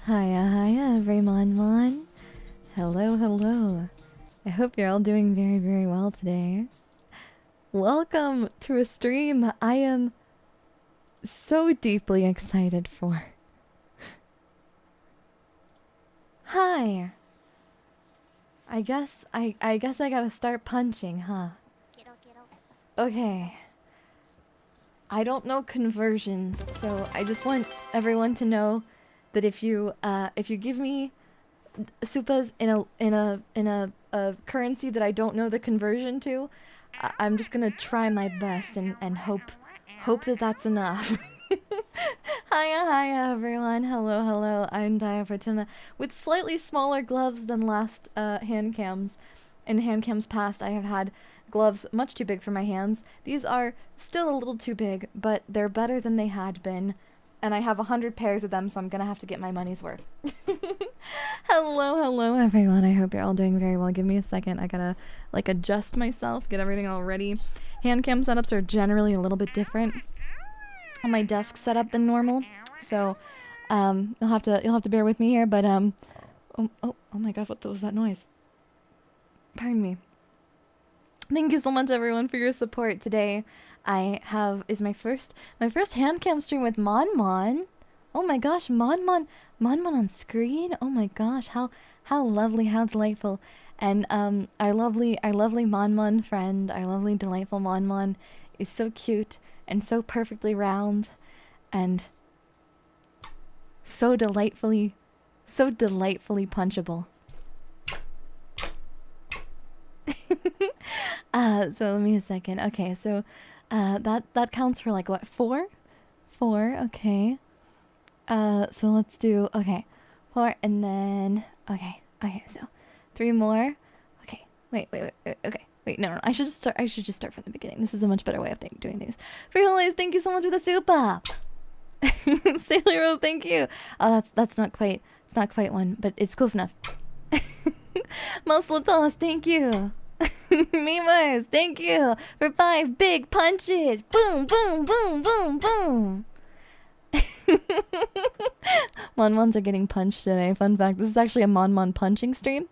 Hiya, everyone. Hello. I hope you're all doing very, very well today. Welcome to a stream I am so deeply excited for. Hi. I guess I gotta start punching, huh? Okay. I don't know conversions, so I just want everyone to know that if you give me supas in a currency that I don't know the conversion to, I'm just gonna try my best and hope that that's enough. Hiya everyone. Hello. I'm Daiya Fortuna with slightly smaller gloves than last hand cams. In hand cams past, I have had gloves much too big for my hands. These are still a little too big, but they're better than they had been. And I have 100 pairs of them, so I'm gonna have to get my money's worth. Hello everyone. I hope you're all doing very well. Give me a second. I gotta adjust myself, get everything all ready. Hand cam setups are generally a little bit different on my desk setup than normal, so you'll have to bear with me here. But oh my god, what was that noise? Pardon me. Thank you so much everyone for your support today. Is my first hand cam stream with Mon. Oh my gosh, Mon on screen. Oh my gosh, how lovely, how delightful. And our lovely Mon friend, our lovely delightful Mon is so cute and so perfectly round and so delightfully punchable. So let me a second. Okay, so that counts for like what, 4? 4, okay. So let's do 4 and then okay, so 3 more. Okay. Wait, okay. Wait, no, I should just start from the beginning. This is a much better way of doing things. Frijoles, thank you so much for the super. Sailor Rose, thank you. Oh, that's not quite one, but it's close enough. Musletos, thank you. Memers, thank you for 5 big punches. Boom. Mon-Mons are getting punched today. Fun fact, this is actually a Mon punching stream.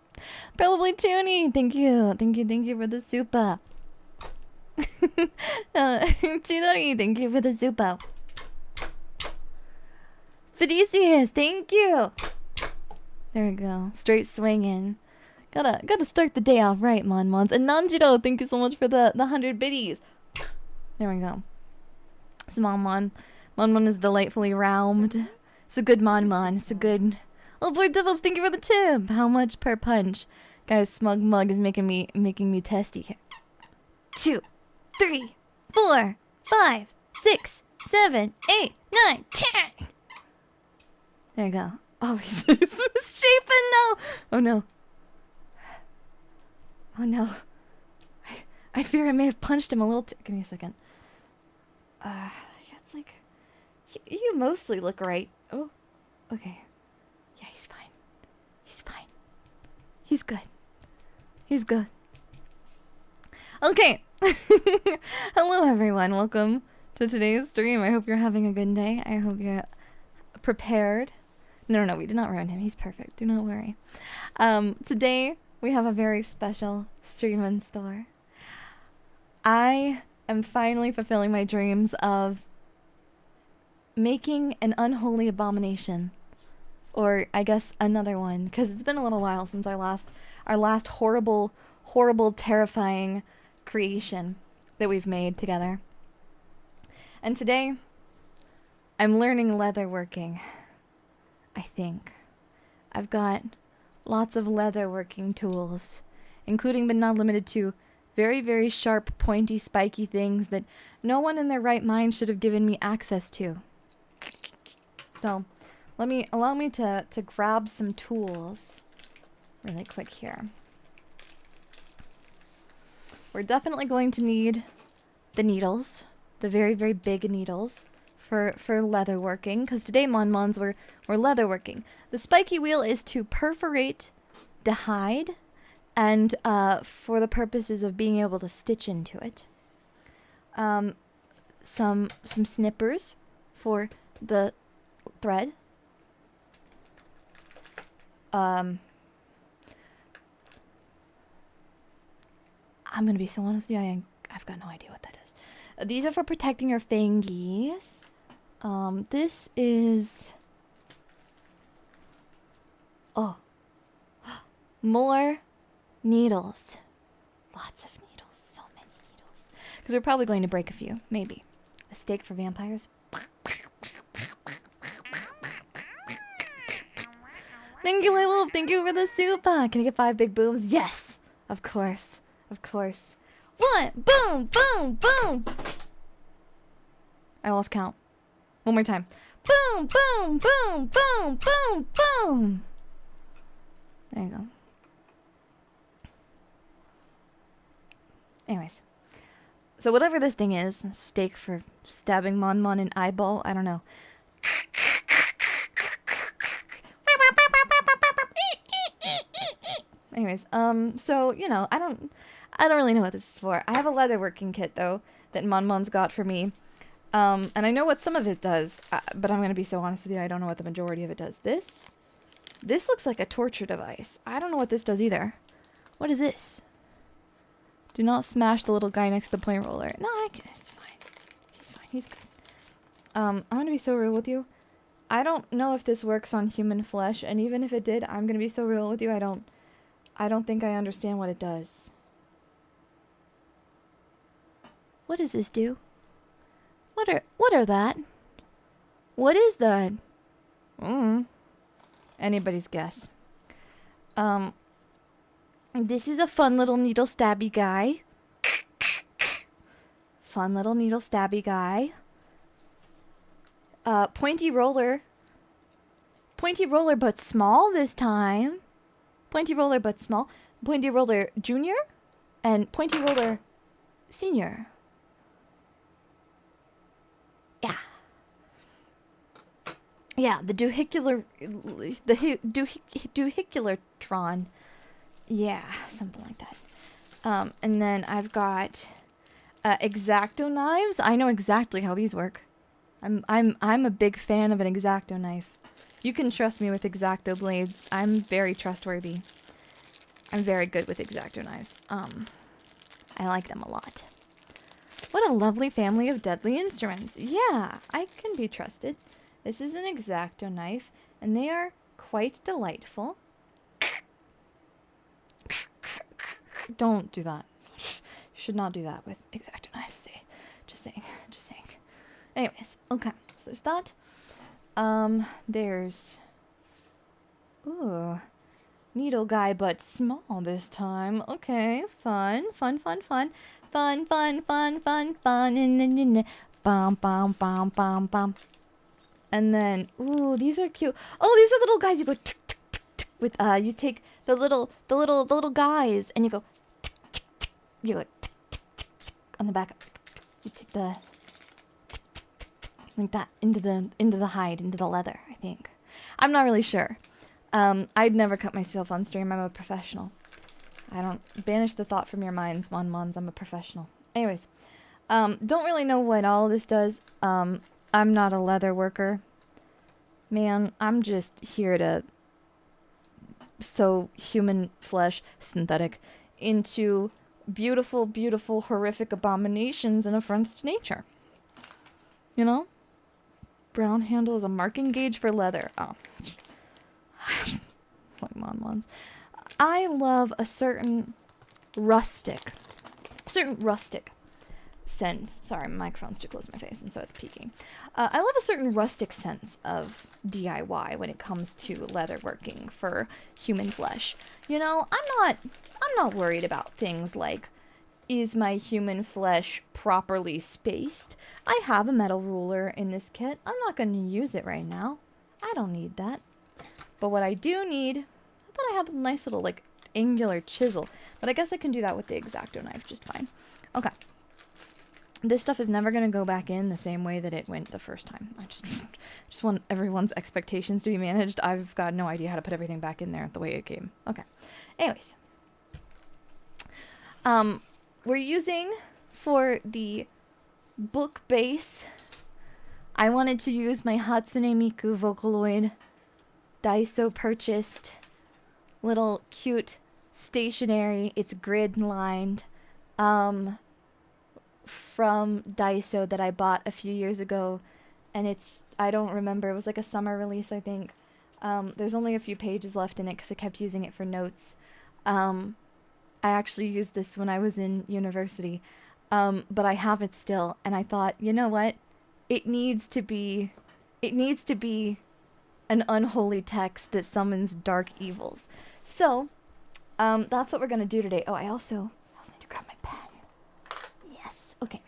Probably Toonie, thank you for the super. Chidori, thank you for the super. Felicius, thank you. There we go, straight swinging. Gotta start the day off right, Mon-Mons. And Nanjiro, thank you so much for the 100 biddies. There we go. So Mon is delightfully round. It's a good Mon. It's a good... Oh boy, Devils, thank you for the tip. How much per punch? Guys, Smug Mug is making me testy. 2, 3, 4, 5, 6, 7, 8, 9, 10. There you go. Oh, he's misshapen now. Oh no. I fear I may have punched him a little too... Give me a second. It's like... You mostly look right. Oh, okay. Yeah, he's fine. He's good. Okay. Hello, everyone. Welcome to today's stream. I hope you're having a good day. I hope you're prepared. No, we did not ruin him. He's perfect. Do not worry. Today... we have a very special stream in store. I am finally fulfilling my dreams of making an unholy abomination. Or I guess another one, because it's been a little while since our last horrible, terrifying creation that we've made together. And today, I'm learning leatherworking. I think. I've got lots of leatherworking tools, including but not limited to very, very sharp, pointy, spiky things that no one in their right mind should have given me access to. So, allow me to grab some tools really quick here. We're definitely going to need the needles, the very, very big needles for leatherworking, because today Mon-Mons we're leatherworking. The spiky wheel is to perforate the hide and for the purposes of being able to stitch into it. Some snippers for the thread. I'm gonna be so honest with you, I've got no idea what that is. These are for protecting your fingies. This is... Oh. More needles. Lots of needles. So many needles. Because we're probably going to break a few. Maybe. A steak for vampires. Thank you, my love. Thank you for the super. Can I get 5 big booms? Yes. Of course. Of course. 1. Boom. Boom. Boom. I lost count. One more time. Boom. Boom. Boom. Boom. Boom. Boom. There you go. Anyways. So whatever this thing is, steak for stabbing Mon Mon in eyeball, I don't know. Anyways, so, you know, I don't really know what this is for. I have a leatherworking kit, though, that Mon Mon's got for me. And I know what some of it does, but I'm gonna be so honest with you, I don't know what the majority of it does. This looks like a torture device. I don't know what this does either. What is this? Do not smash the little guy next to the point roller. No, it's fine. He's fine. He's good. I'm gonna be so real with you. I don't know if this works on human flesh, and even if it did, I'm gonna be so real with you, I don't think I understand what it does. What does this do? What are that? What is that? Anybody's guess. This is a fun little needle stabby guy. Fun little needle stabby guy. Pointy roller. Pointy roller but small this time. Pointy roller but small. Pointy roller junior and pointy roller senior. Yeah. Yeah, the doohiculartron. Yeah, something like that. And then I've got X-Acto knives. I know exactly how these work. I'm a big fan of an X-Acto knife. You can trust me with X-Acto blades. I'm very trustworthy. I'm very good with X-Acto knives. I like them a lot. What a lovely family of deadly instruments. Yeah, I can be trusted. This is an X-Acto knife, and they are quite delightful. Don't do that. You should not do that with X-Acto knives. See, just saying. Anyways, okay. So there's that. There's... Ooh. Needle guy, but small this time. Okay, fun. And then, bam. And then, ooh, these are cute. Oh, these are little guys. You go tick, tick, tick, tick, with you take the little guys, and you go tick, tick, tick. You go tick, tick, tick, tick on the back. You take the tick, tick, tick, tick, like that into the hide, into the leather. I think. I'm not really sure. I'd never cut myself on stream. I'm a professional. I don't banish the thought from your minds, Mons. I'm a professional. Anyways, don't really know what all this does. I'm not a leather worker. Man, I'm just here to sew human flesh, synthetic, into beautiful, beautiful, horrific abominations and affronts to nature. You know? Brown handle is a marking gauge for leather. Oh. Like Mons. I love a certain rustic sense. Sorry, my microphone's too close to my face, and so it's peaking. I love a certain rustic sense of DIY when it comes to leatherworking for human flesh. You know, I'm not worried about things like, is my human flesh properly spaced? I have a metal ruler in this kit. I'm not going to use it right now. I don't need that. But what I do need, I thought I had a nice little, like, angular chisel. But I guess I can do that with the X-Acto knife just fine. Okay. This stuff is never going to go back in the same way that it went the first time. I just want everyone's expectations to be managed. I've got no idea how to put everything back in there the way it came. Okay. Anyways. We're using, for the book base, I wanted to use my Hatsune Miku Vocaloid Daiso purchased little cute stationery. It's grid lined. From Daiso that I bought a few years ago, and I don't remember, it was like a summer release, I think. There's only a few pages left in it because I kept using it for notes. I actually used this when I was in university, but I have it still, and I thought, you know what? It needs to be an unholy text that summons dark evils. So, that's what we're gonna do today. Oh, I also need to grab my pen. Yes. Okay.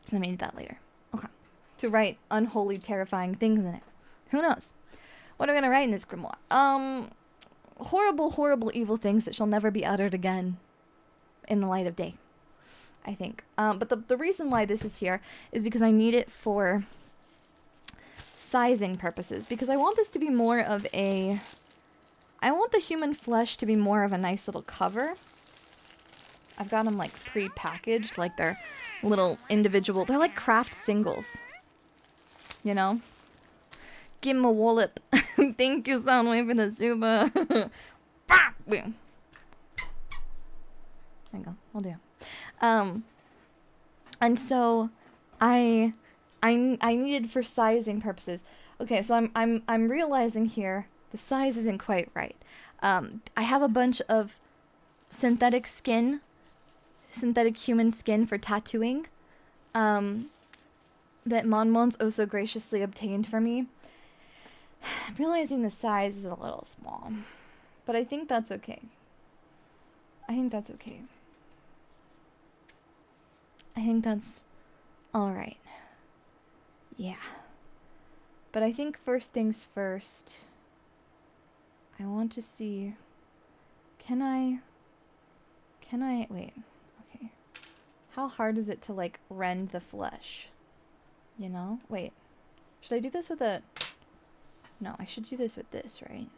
So I need that later. Okay. To write unholy, terrifying things in it. Who knows? What am I gonna write in this grimoire? Horrible, horrible, evil things that shall never be uttered again in the light of day, I think. But the reason why this is here is because I need it for sizing purposes. Because I want this to be more of a... I want the human flesh to be more of a nice little cover. I've got them like pre-packaged, like they're little individual... They're like craft singles. You know? Give him a wallop. Thank you, Soundwave, for the super. There you go. I'll do. And so I needed for sizing purposes. Okay, so I'm realizing here the size isn't quite right. I have a bunch of synthetic human skin for tattooing, that Monmon's oh so graciously obtained for me. I'm realizing the size is a little small, but I think that's okay. I think that's alright. Yeah. But I think first things first, I want to see, can I, wait, okay. How hard is it to, like, rend the flesh? You know? Wait. Should I do this with a... No, I should do this with this, right?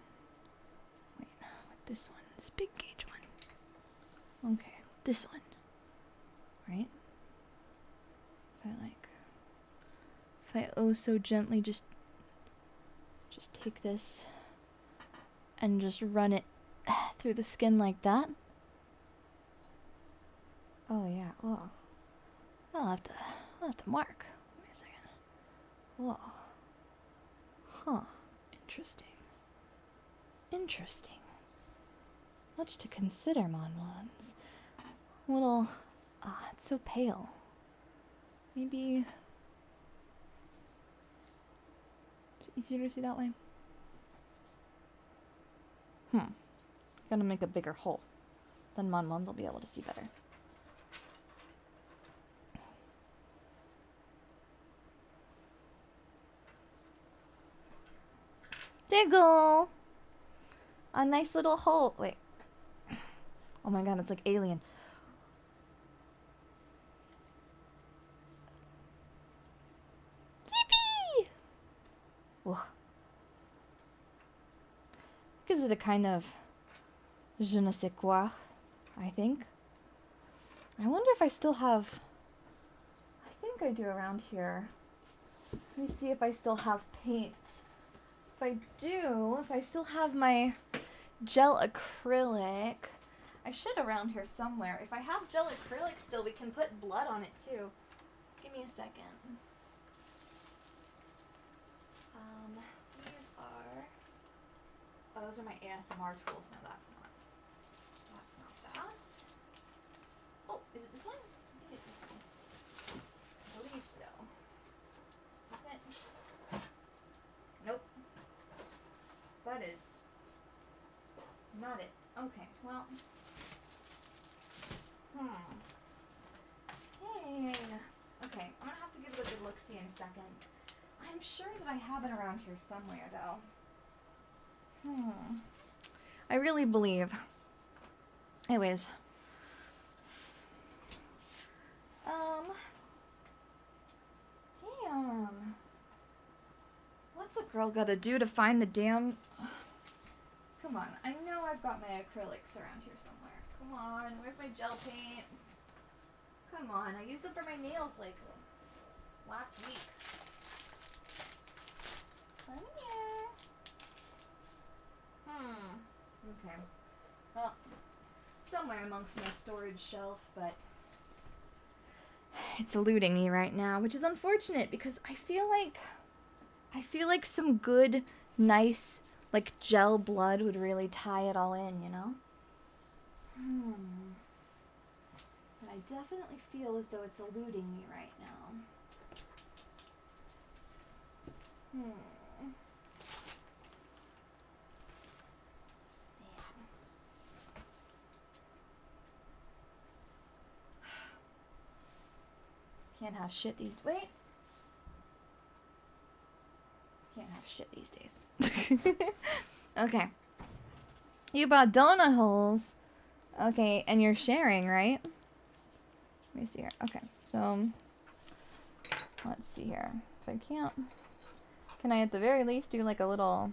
Wait, with this one. This big gauge one. Okay, this one. Right? If I oh so gently just take this and just run it through the skin like that. Oh yeah, oh. I'll have to mark. Wait a second. Whoa. Huh. Interesting. Much to consider, Monwans. Little... it's so pale. Maybe... It's easier to see that way? Gonna make a bigger hole. Then Monwans will be able to see better. There you go! A nice little hole. Wait. Oh my god, it's like Alien. Yippee! Whoa. Gives it a kind of je ne sais quoi, I think. I wonder if I still have... I think I do around here. Let me see if I still have paint. If I still have my gel acrylic, I should around here somewhere. If I have gel acrylic still, we can put blood on it too. Give me a second. These are, oh, those are my ASMR tools. No, that's not that. Oh, is it this one? I think it's this one. I believe so. Is this it? Nope. That is not it. Okay, well. Dang. Okay, I'm gonna have to give it a good look-see in a second. I'm sure that I have it around here somewhere, though. I really believe. Anyways. Damn. What's a girl gotta do to find the damn... Come on, I know I've got my acrylics around here somewhere. Come on, where's my gel paints? Come on, I used them for my nails like last week. Come here. Okay. Well, somewhere amongst my storage shelf, but it's eluding me right now, which is unfortunate because I feel like some good, nice, like gel blood would really tie it all in, you know? But I definitely feel as though it's eluding me right now. Damn. Can't have shit these wait. Can't have shit these days. Okay. You bought donut holes. Okay, and you're sharing, right? Let me see here. Okay, so let's see here. If I can't, can I at the very least do like a little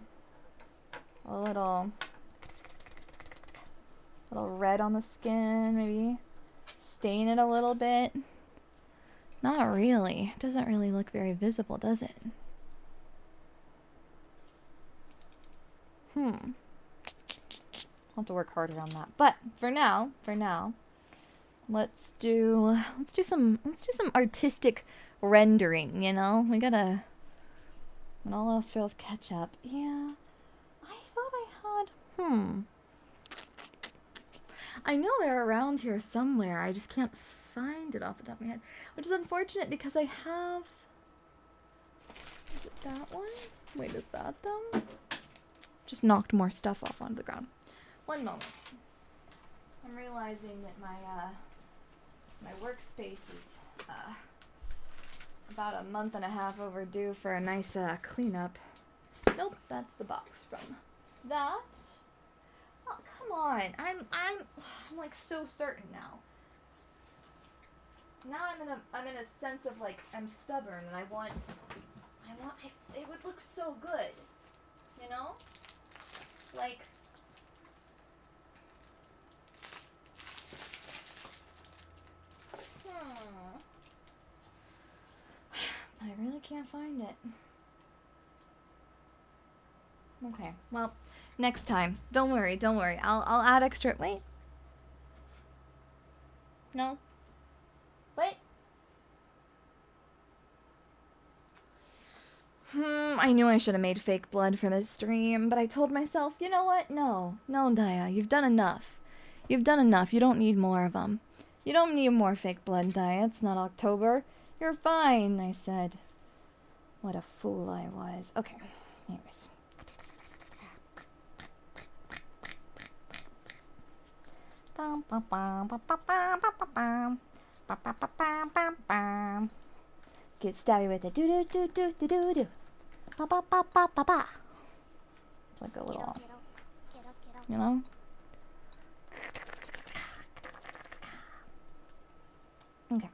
red on the skin, maybe stain it a little bit? Not really. It doesn't really look very visible, does it? I'll have to work harder on that. But for now, let's do some artistic rendering, you know? We gotta, when all else fails, catch up. Yeah. I thought I had I know they're around here somewhere. I just can't find it off the top of my head, which is unfortunate because I have. Is it that one? Wait, is that them? Just knocked more stuff off onto the ground. One moment. I'm realizing that my workspace is about a month and a half overdue for a nice cleanup. Nope, that's the box from that. Oh, come on. I'm like so certain now. Now I'm in a sense of like I'm stubborn and it would look so good. You know? Like I really can't find it. Okay, well, next time. Don't worry. I'll add extra. Wait. No. Wait. I knew I should have made fake blood for this stream, but I told myself, you know what? No, Daiya, you've done enough. You don't need more of them. You don't need more fake blood, Daiya. It's not October. You're fine, I said. What a fool I was. Okay, anyways. Get stabby with it. Do. Ba. It's like a little, you know? Okay,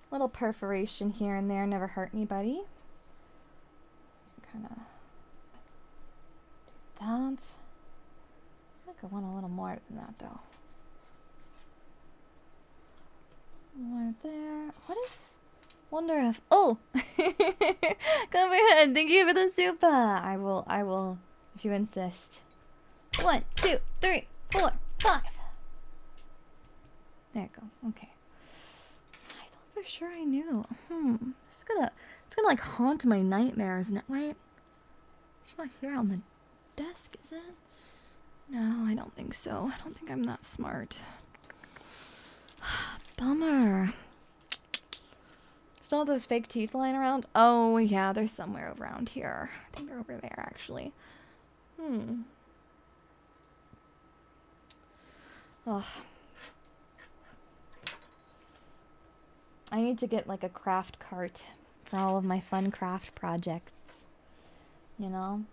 little perforation here and there, never hurt anybody. Kind of do that. I think I want a little more than that though. More there. What if? Wonder if. Oh, come ahead. Thank you for the super. I will, if you insist. 1, 2, 3, 4, 5. There you go. Okay. I thought for sure I knew. It's gonna like haunt my nightmares, isn't it? Wait. It's not here on the desk, is it? No, I don't think so. I don't think I'm that smart. Bummer. Still have those fake teeth lying around? Oh, yeah, they're somewhere around here. I think they're over there, actually. Ugh. I need to get, like, a craft cart for all of my fun craft projects. You know?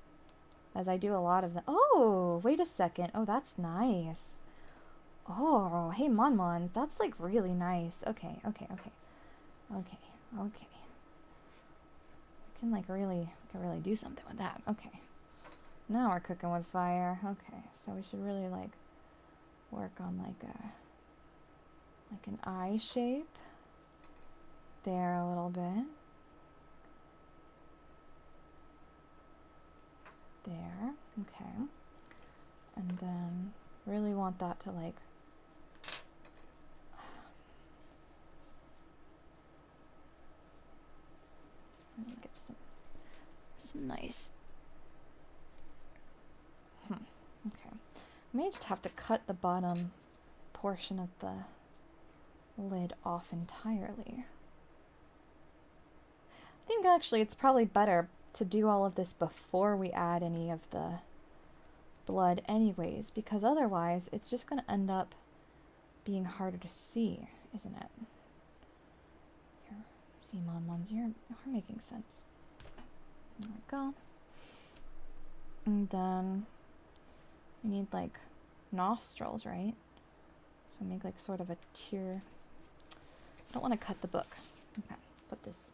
As I do a lot of them. Oh, wait a second. Oh, that's nice. Oh, hey, Monmons. That's, like, really nice. Okay. I can really do something with that. Okay. Now we're cooking with fire. Okay, so we should really like work on like an eye shape there a little bit. There. Okay. And then really want that to like... Let me give some nice... Okay. I may just have to cut the bottom portion of the lid off entirely. I think actually it's probably better to do all of this before we add any of the blood anyways, because otherwise it's just going to end up being harder to see, isn't it? Here, see, Mon-Mons, you're making sense. There we go. And then we need like nostrils, right? So make like sort of a tier. I don't want to cut the book. Okay, put this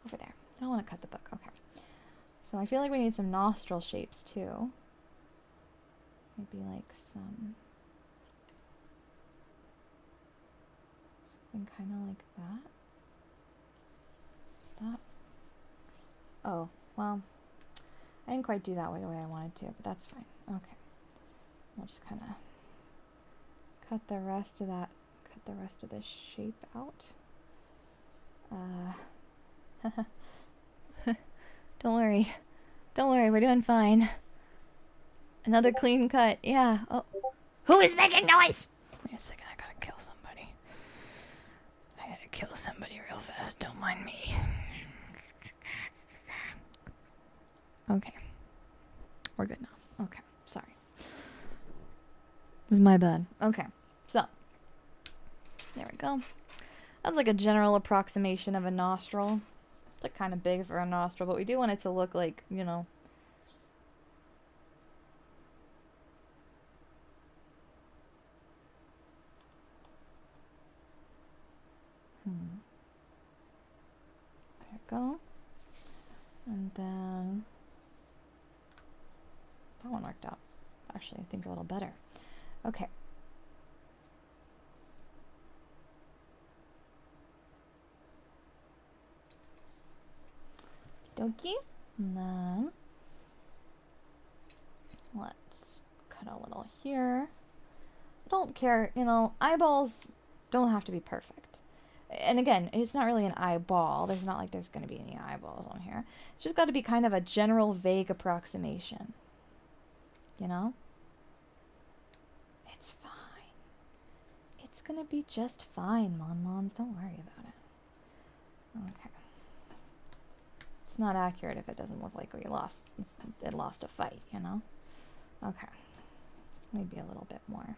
over there. I don't want to cut the book. Okay. So I feel like we need some nostril shapes too. Maybe like something kind of like that. Is that? Oh, well, I didn't quite do that way the way I wanted to, but that's fine. Okay. We'll just kind of cut the rest of that, cut the rest of this shape out. Don't worry. Don't worry, we're doing fine. Another clean cut, yeah. Oh. Who is making noise? Wait a second, I gotta kill somebody. I gotta kill somebody real fast, don't mind me. Okay. We're good now. Okay, sorry. It was my bad. Okay, so. There we go. That's like a general approximation of a nostril. It's like kind of big for a nostril, but we do want it to look like, you know. There we go. And then that one worked out. Actually, I think a little better. Okay. Okie dokie. And then let's cut a little here. I don't care, you know, eyeballs don't have to be perfect. And again, it's not really an eyeball. There's not like there's going to be any eyeballs on here. It's just got to be kind of a general, vague approximation. You know? It's fine. It's going to be just fine, Mon-Mons. Don't worry about it. Okay. It's not accurate if it doesn't look like it lost a fight, you know? Okay. Maybe a little bit more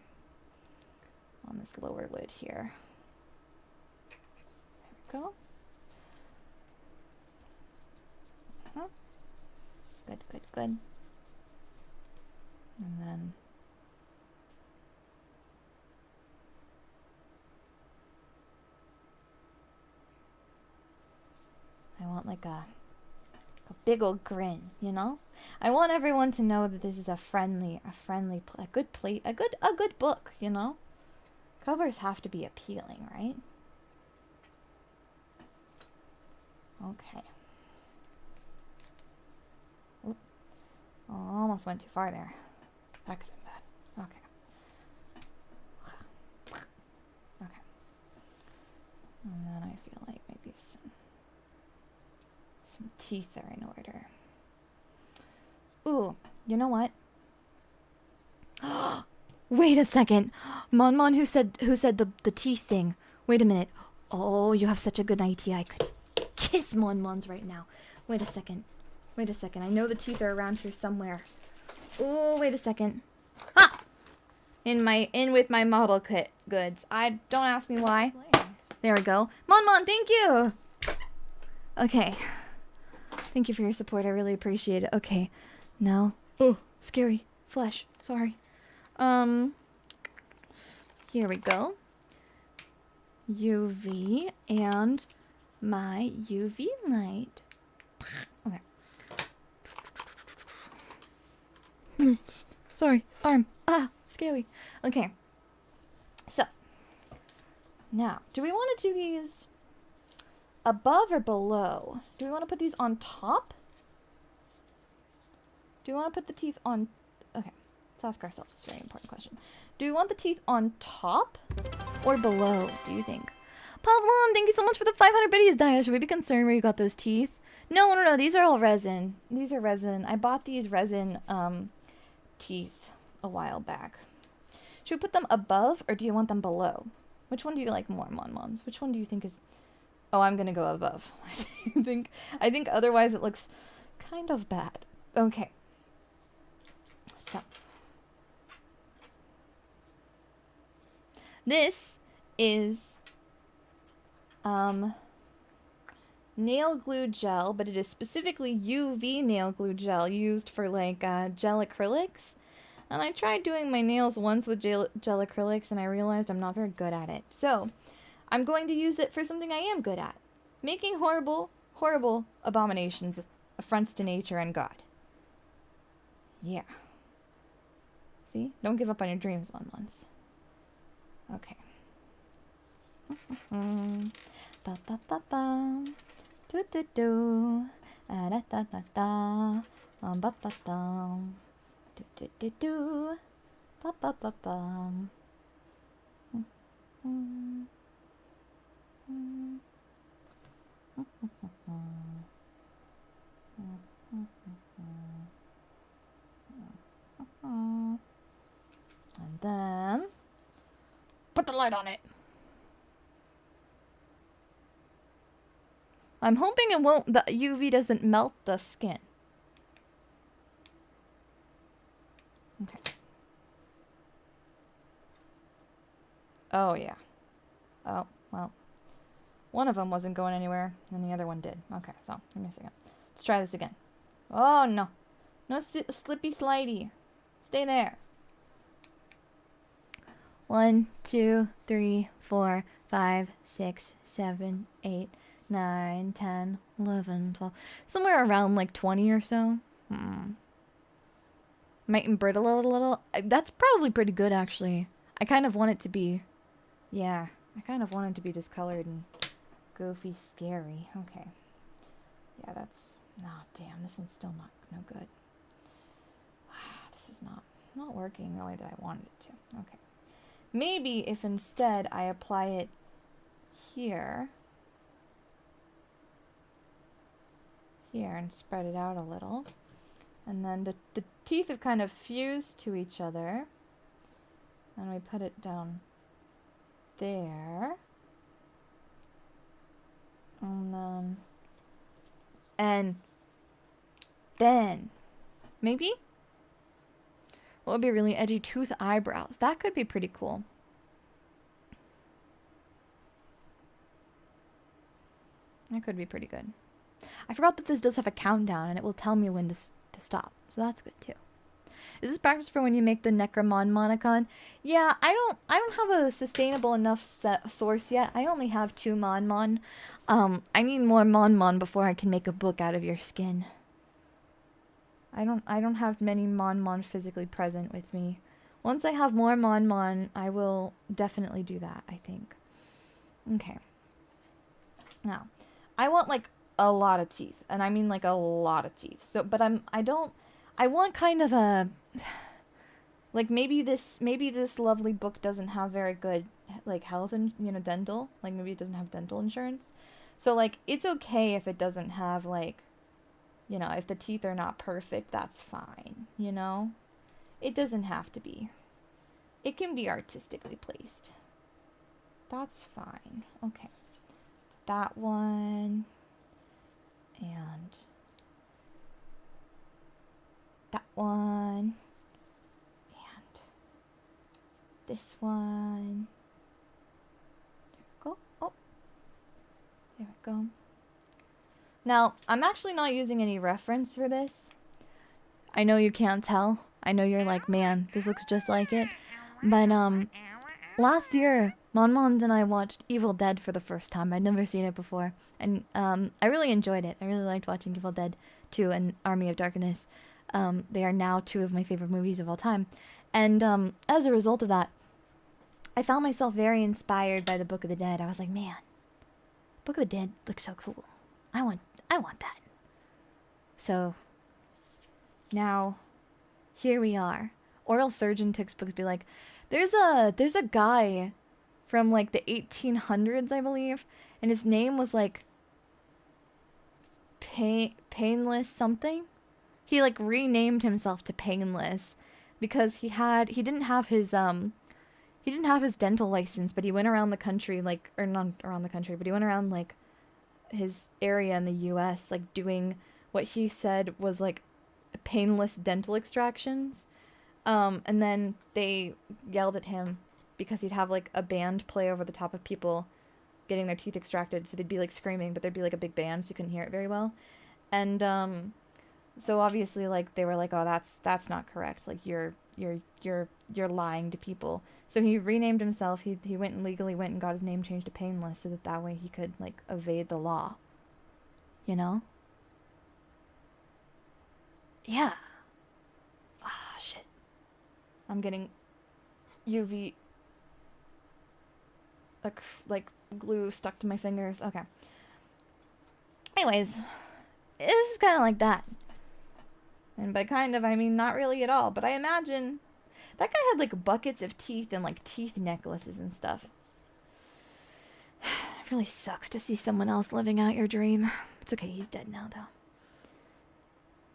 on this lower lid here. There we go. Good, good, good. And then I want like a big old grin, you know? I want everyone to know that this is a good book, you know? Covers have to be appealing, right? Okay. Oop. Oh, almost went too far there. That could have been bad. Okay. Okay. And then I feel like maybe some teeth are in order. Ooh, you know what? Wait a second. Mon who said the teeth thing. Wait a minute. Oh, you have such a good idea. I could kiss Mon right now. Wait a second. Wait a second. I know the teeth are around here somewhere. Oh, wait a second. Ha! In with my model kit goods. Don't ask me why. There we go. Mon, thank you. Okay. Thank you for your support. I really appreciate it. Okay. Now. Oh, scary. Flesh. Sorry. Here we go. UV and my UV light. Okay. Sorry. Arm. Ah, scary. Okay. So. Now, do we want to do these above or below? Do we want to put these on top? Do we want to put the teeth on... Okay. Let's ask ourselves this very important question. Do we want the teeth on top or below, do you think? Pavlom, thank you so much for the 500 biddies, Daiya. Should we be concerned where you got those teeth? No, no, no. These are all resin. These are resin. I bought these resin teeth a while back. Should we put them above or do you want them below? Which one do you like more, Mon-Mons? Which one do you think is... Oh, I'm gonna go above. I think otherwise it looks kind of bad. Okay. So. This is nail glue gel, but it is specifically UV nail glue gel used for like gel acrylics. And I tried doing my nails once with gel acrylics and I realized I'm not very good at it. So I'm going to use it for something I am good at. Making horrible, horrible abominations, affronts to nature and God. Yeah. See? Don't give up on your dreams, Mon-Mons. Okay. Ba ba ba ba. Do do do. Da da da da. Ba ba da. Do do do do. Ba ba ba ba. And then put the light on it. I'm hoping it won't, the UV doesn't melt the skin. Okay. Oh, yeah. Oh, well. One of them wasn't going anywhere, and the other one did. Okay, so, give me a second. Let's try this again. Oh, no. No slippy slidey. Stay there. 1, 2, 3, 4, 5, 6, 7, 8, 9, 10, 11, 12. Somewhere around like 20 or so. Might embrittle a little. That's probably pretty good, actually. I kind of want it to be... Yeah, I kind of want it to be discolored and goofy, scary. Okay. Yeah, that's... Oh, damn, this one's still no good. This is not working the way that I wanted it to. Okay. Maybe if instead I apply it here and spread it out a little. And then the teeth have kind of fused to each other. And we put it down there. And then maybe? What would be really edgy? Tooth eyebrows. That could be pretty cool. That could be pretty good. I forgot that this does have a countdown and it will tell me when to stop. So that's good too. Is this practice for when you make the Necronomicon? Yeah, I don't have a sustainable enough source yet. I only have 2 Mon. I need more Mon before I can make a book out of your skin. I don't have many Mon physically present with me. Once I have more Mon, I will definitely do that, I think. Okay. Now, I want like a lot of teeth, and I mean like a lot of teeth. So, but I want kind of a, like maybe this lovely book doesn't have very good like health and dental, like maybe it doesn't have dental insurance. So like it's okay if it doesn't have like, if the teeth are not perfect, that's fine, It doesn't have to be. It can be artistically placed. That's fine. Okay. That one. And that one. And this one. There we go. Oh. There we go. Now, I'm actually not using any reference for this. I know you can't tell. I know you're like, man, this looks just like it. But, last year, Mon and I watched Evil Dead for the first time. I'd never seen it before. And, I really enjoyed it. I really liked watching Evil Dead 2 and Army of Darkness. They are now 2 of my favorite movies of all time. And, as a result of that, I found myself very inspired by the Book of the Dead. I was like, man, Book of the Dead looks so cool. I want that. So, now, here we are. oral surgeon textbooks be like, there's a guy from like the 1800s, I believe, and his name was like Painless something. He like renamed himself to Painless because he didn't have his dental license, but he went around the country, like, or not around the country, but he went around like his area in the US, like doing what he said was like painless dental extractions. And then they yelled at him because he'd have like a band play over the top of people getting their teeth extracted, so they'd be like screaming, but there'd be like a big band, so you couldn't hear it very well. And so obviously like they were like, oh, that's not correct, like you're lying to people. So he renamed himself. He went and legally went and got his name changed to Painless, so that way he could like evade the law, you know. Yeah. Ah, shit, I'm getting UV like glue stuck to my fingers. Okay. Anyways, this is kind of like that. And by kind of, I mean not really at all. But I imagine that guy had like buckets of teeth and like teeth necklaces and stuff. It really sucks to see someone else living out your dream. It's okay, he's dead now though.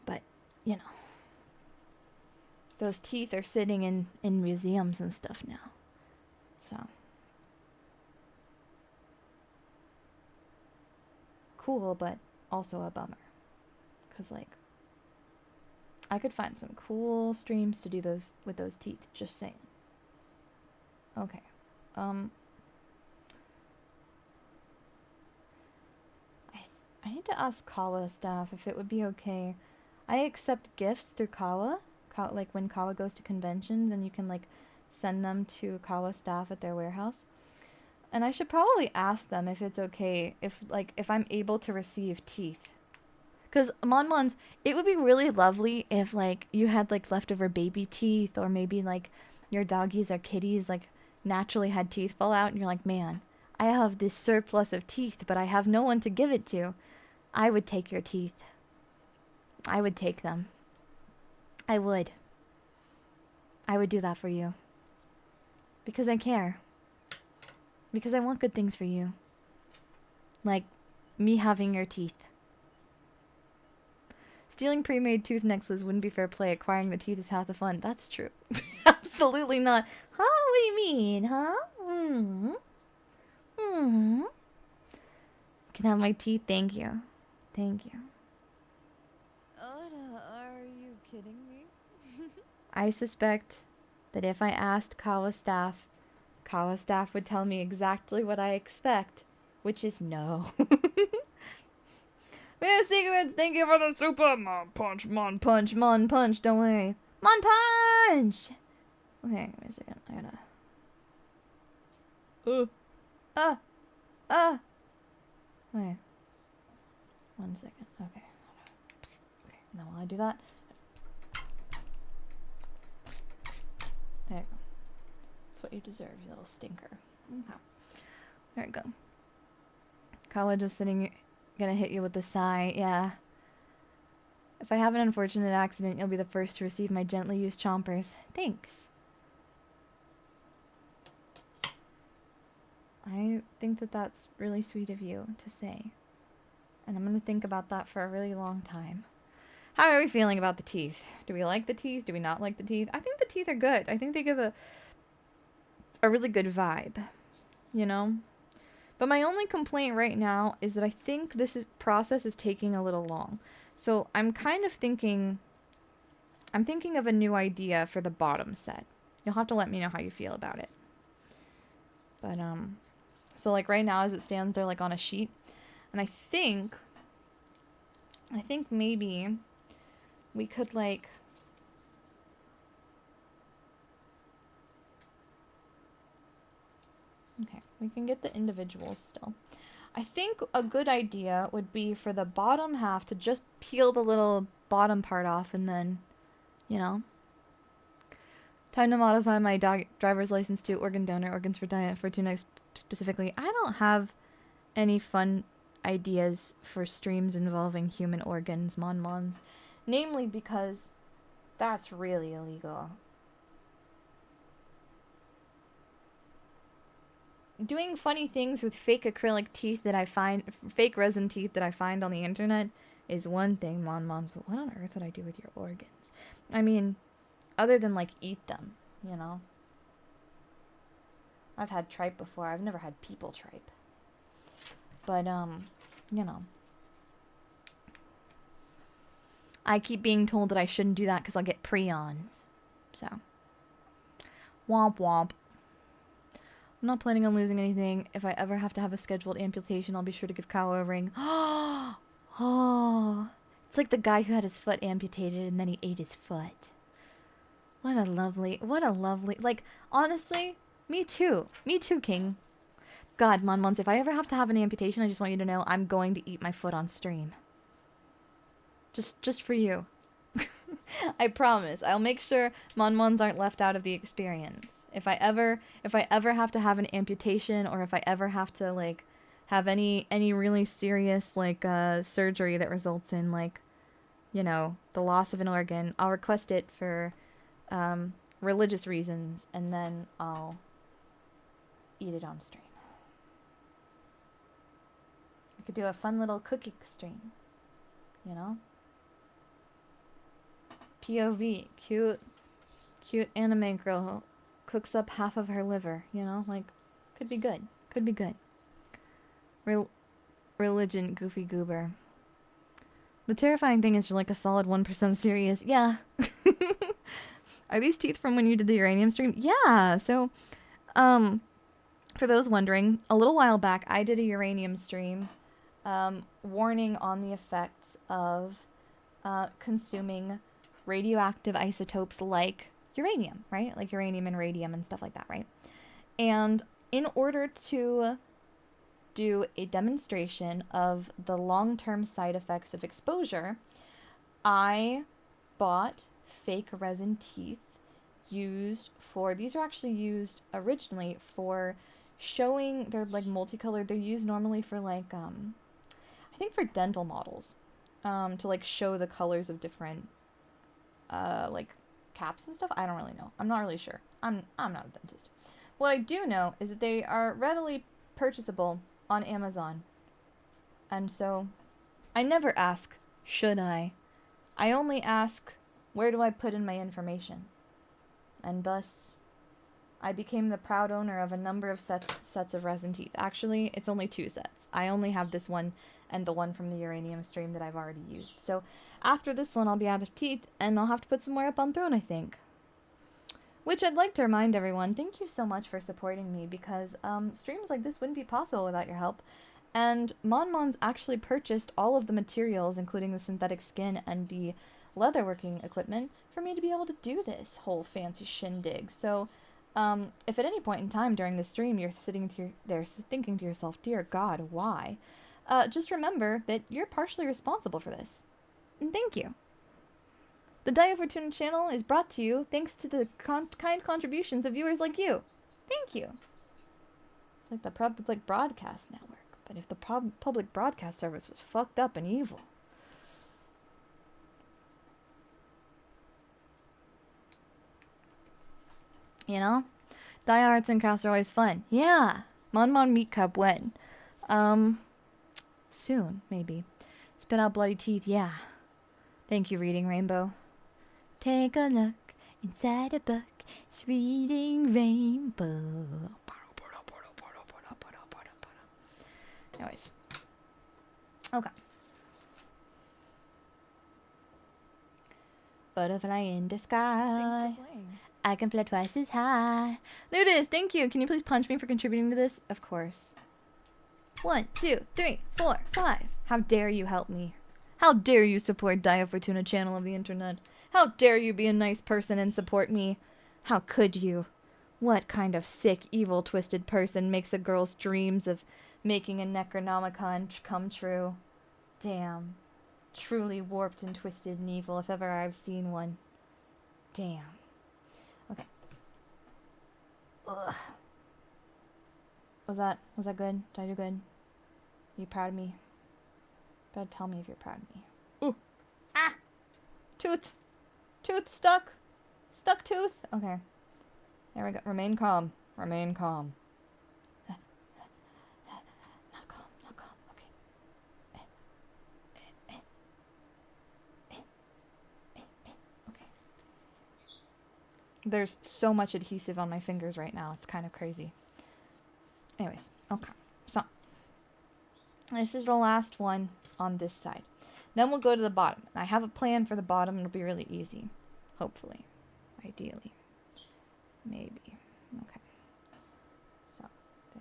But, you know. Those teeth are sitting in museums and stuff now. So. Cool, but also a bummer. Because, like, I could find some cool streams to do those with those teeth. Just saying. Okay. I need to ask Kawa staff if it would be okay. I accept gifts through Kawa. Like when Kawa goes to conventions and you can like send them to Kawa staff at their warehouse. And I should probably ask them if it's okay if I'm able to receive teeth. Because Monmons, it would be really lovely if like you had like leftover baby teeth, or maybe like your doggies or kitties like naturally had teeth fall out and you're like, man, I have this surplus of teeth, but I have no one to give it to. I would take your teeth. I would take them. I would. I would do that for you. Because I care. Because I want good things for you. Like me having your teeth. Stealing pre-made tooth necklaces wouldn't be fair play. Acquiring the teeth is half the fun. That's true. Absolutely not. Huh? What do you mean, huh? Mm-hmm. Mm-hmm. Can I have my teeth? Thank you. Thank you. Are you kidding me? I suspect that if I asked Kawa staff would tell me exactly what I expect, which is no. We're cigarettes, thank you for the super Mon Punch, Mon Punch, Mon Punch, don't worry. Mon Punch! Okay, wait a second, I gotta... Okay. 1 second, okay. Okay, now while I do that... There you go. That's what you deserve, you little stinker. Okay. There we go. Kawa just sitting... Gonna hit you with a sigh, yeah. If I have an unfortunate accident, you'll be the first to receive my gently used chompers. Thanks. I think that that's really sweet of you to say. And I'm gonna think about that for a really long time. How are we feeling about the teeth? Do we like the teeth? Do we not like the teeth? I think the teeth are good. I think they give a really good vibe. You know? But my only complaint right now is that I think this process is taking a little long. So I'm kind of thinking... I'm thinking of a new idea for the bottom set. You'll have to let me know how you feel about it. But, so like right now as it stands, they're like on a sheet. And I think maybe we could like... Okay, we can get the individuals still. I think a good idea would be for the bottom half to just peel the little bottom part off and then, you know. Time to modify my driver's license to organ donor, organs for Daiya, Fortuna specifically. I don't have any fun ideas for streams involving human organs, Mons. Namely because that's really illegal. doing funny things with fake acrylic teeth that I find, fake resin teeth that I find on the internet is one thing, Mon, but what on earth would I do with your organs? I mean, other than, like, eat them, you know? I've had tripe before. I've never had people tripe. But, you know. I keep being told that I shouldn't do that because I'll get prions. So. Womp womp. I'm not planning on losing anything. If I ever have to have a scheduled amputation, I'll be sure to give Kao a ring. Oh. It's like the guy who had his foot amputated and then he ate his foot. What a lovely, like, honestly, me too. Me too, King. God, Mon, if I ever have to have an amputation, I just want you to know I'm going to eat my foot on stream. Just for you. I promise. I'll make sure Mon aren't left out of the experience. If I ever have to have an amputation, or if I ever have to, like, have any really serious, like, surgery that results in, like, you know, the loss of an organ, I'll request it for religious reasons, and then I'll eat it on stream. I could do a fun little cooking stream, you know? POV, cute anime girl cooks up half of her liver, you know? Like, could be good. Could be good. Religion, goofy goober. The terrifying thing is you're like a solid 1% serious. Yeah. Are these teeth from when you did the uranium stream? Yeah, so, for those wondering, a little while back I did a uranium stream, warning on the effects of, consuming radioactive isotopes like uranium, right? Like uranium and radium and stuff like that, right? And in order to do a demonstration of the long-term side effects of exposure, I bought fake resin teeth used for, these are actually used originally for showing, they're like multicolored, they're used normally for like, I think for dental models, to like show the colors of different like caps and stuff. I don't really know. I'm not really sure. I'm not a dentist. What I do know is that they are readily purchasable on Amazon. And so I never ask, should I? I only ask, where do I put in my information? And thus, I became the proud owner of a number of sets of resin teeth. Actually, it's only 2 sets. I only have this one and the one from the uranium stream that I've already used. So after this one, I'll be out of teeth, and I'll have to put some more up on Throne, I think. Which I'd like to remind everyone, thank you so much for supporting me, because streams like this wouldn't be possible without your help. And Mon's actually purchased all of the materials, including the synthetic skin and the leatherworking equipment, for me to be able to do this whole fancy shindig. So, if at any point in time during the stream you're sitting there thinking to yourself, dear God, why? Just remember that you're partially responsible for this. And thank you. The Daiya Fortuna channel is brought to you thanks to the kind contributions of viewers like you. Thank you. It's like the public broadcast network, but if the public broadcast service was fucked up and evil. You know? Daiya arts and crafts are always fun. Yeah. Mon Meat Cup when? Soon, maybe. Spit out bloody teeth, yeah. Thank you, Reading Rainbow. Take a look inside a book. It's Reading Rainbow. Anyways. Okay. Butterfly in the sky. Thanks for playing. I can fly twice as high. Ludus, thank you. Can you please punch me for contributing to this? Of course. 1, 2, 3, 4, 5. How dare you help me? How dare you support Daiya Fortuna channel of the internet? How dare you be a nice person and support me? How could you? What kind of sick, evil, twisted person makes a girl's dreams of making a Necronomicon come true? Damn. Truly warped and twisted and evil if ever I've seen one. Damn. Okay. Ugh. Was that good? Did I do good? Are you proud of me? Better tell me if you're proud of me. Ooh. Ah! Tooth! Tooth stuck! Stuck tooth! Okay. There we go. Remain calm. Remain calm. There's so much adhesive on my fingers right now. It's kind of crazy. Anyways, okay. So, this is the last one on this side. Then we'll go to the bottom. I have a plan for the bottom. It'll be really easy. Hopefully. Ideally. Maybe. Okay. So,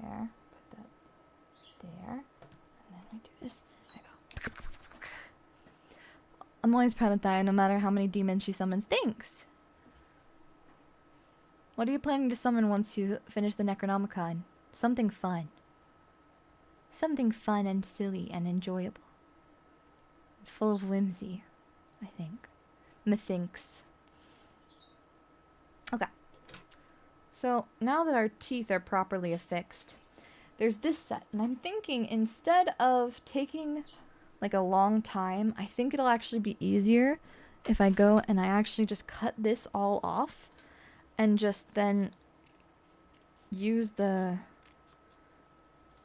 there. Put that there. And then I do this. I go. I'm always proud of Daiya, no matter how many demons she summons. Thanks! What are you planning to summon once you finish the Necronomicon? Something fun. Something fun and silly and enjoyable. Full of whimsy, I think. Methinks. Okay. So, now that our teeth are properly affixed, there's this set. And I'm thinking, instead of taking like a long time, I think it'll actually be easier if I go and I actually just cut this all off and just then use the...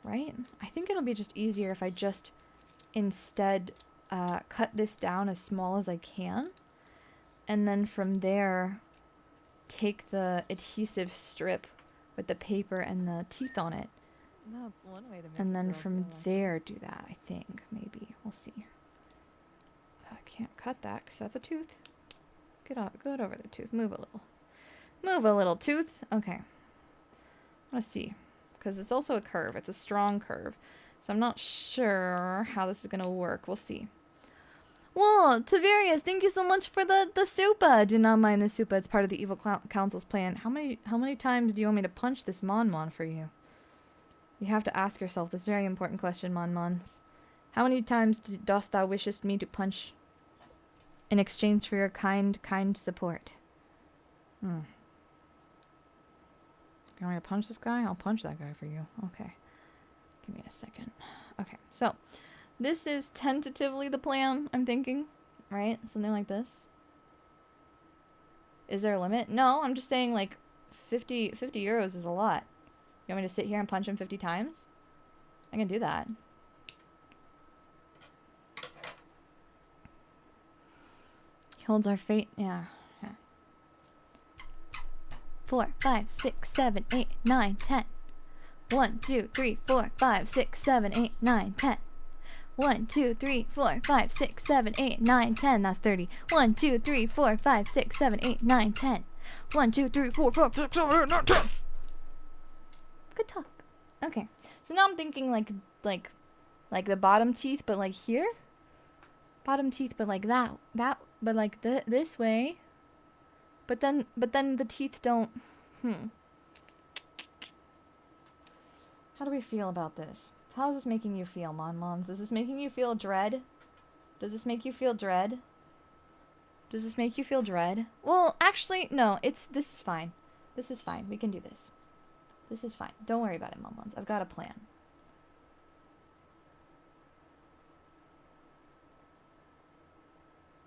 Right? I think it'll be just easier if I just instead cut this down as small as I can, and then from there take the adhesive strip with the paper and the teeth on it. That's one way to make And then from there do that, I think. Maybe. We'll see. I can't cut that because that's a tooth. Get over the tooth. Move a little. Move a little, tooth. Okay. Let's see. Because it's also a curve. It's a strong curve. So I'm not sure how this is going to work. We'll see. Whoa, Tavarius, thank you so much for the supa. Do not mind the supa. It's part of the evil council's plan. How many times do you want me to punch this Mon for you? You have to ask yourself this very important question, Mons. How many times dost thou wishest me to punch in exchange for your kind support? You want me to punch this guy? I'll punch that guy for you. Okay. Give me a second. Okay, so this is tentatively the plan, I'm thinking. Right? Something like this. Is there a limit? No, I'm just saying like 50 euros is a lot. You want me to sit here and punch him 50 times? I can do that. He holds our fate. Yeah. 4, 5, 6, 7, 8, 9, 10. 1, 2, 3, 4, 5, 6, 7, 8, 9, 10. 1, 2, 3, 4, 5, 6, 7, 8, 9, 10. That's 30. 1, 2, 3, 4, 5, 6, 7, 8, 9, 10. 1, 2, 3, 4, 5, 6, 7, 8, 9, 10. Good talk. Okay. So now I'm thinking like the bottom teeth, but like here. Bottom teeth, but like that, but like this way. But then the teeth don't. How do we feel about this? How is this making you feel, Mons? Is this making you feel dread? Does this make you feel dread? Does this make you feel dread? Well, actually, no. This is fine. This is fine. We can do this. This is fine. Don't worry about it, Mons. I've got a plan.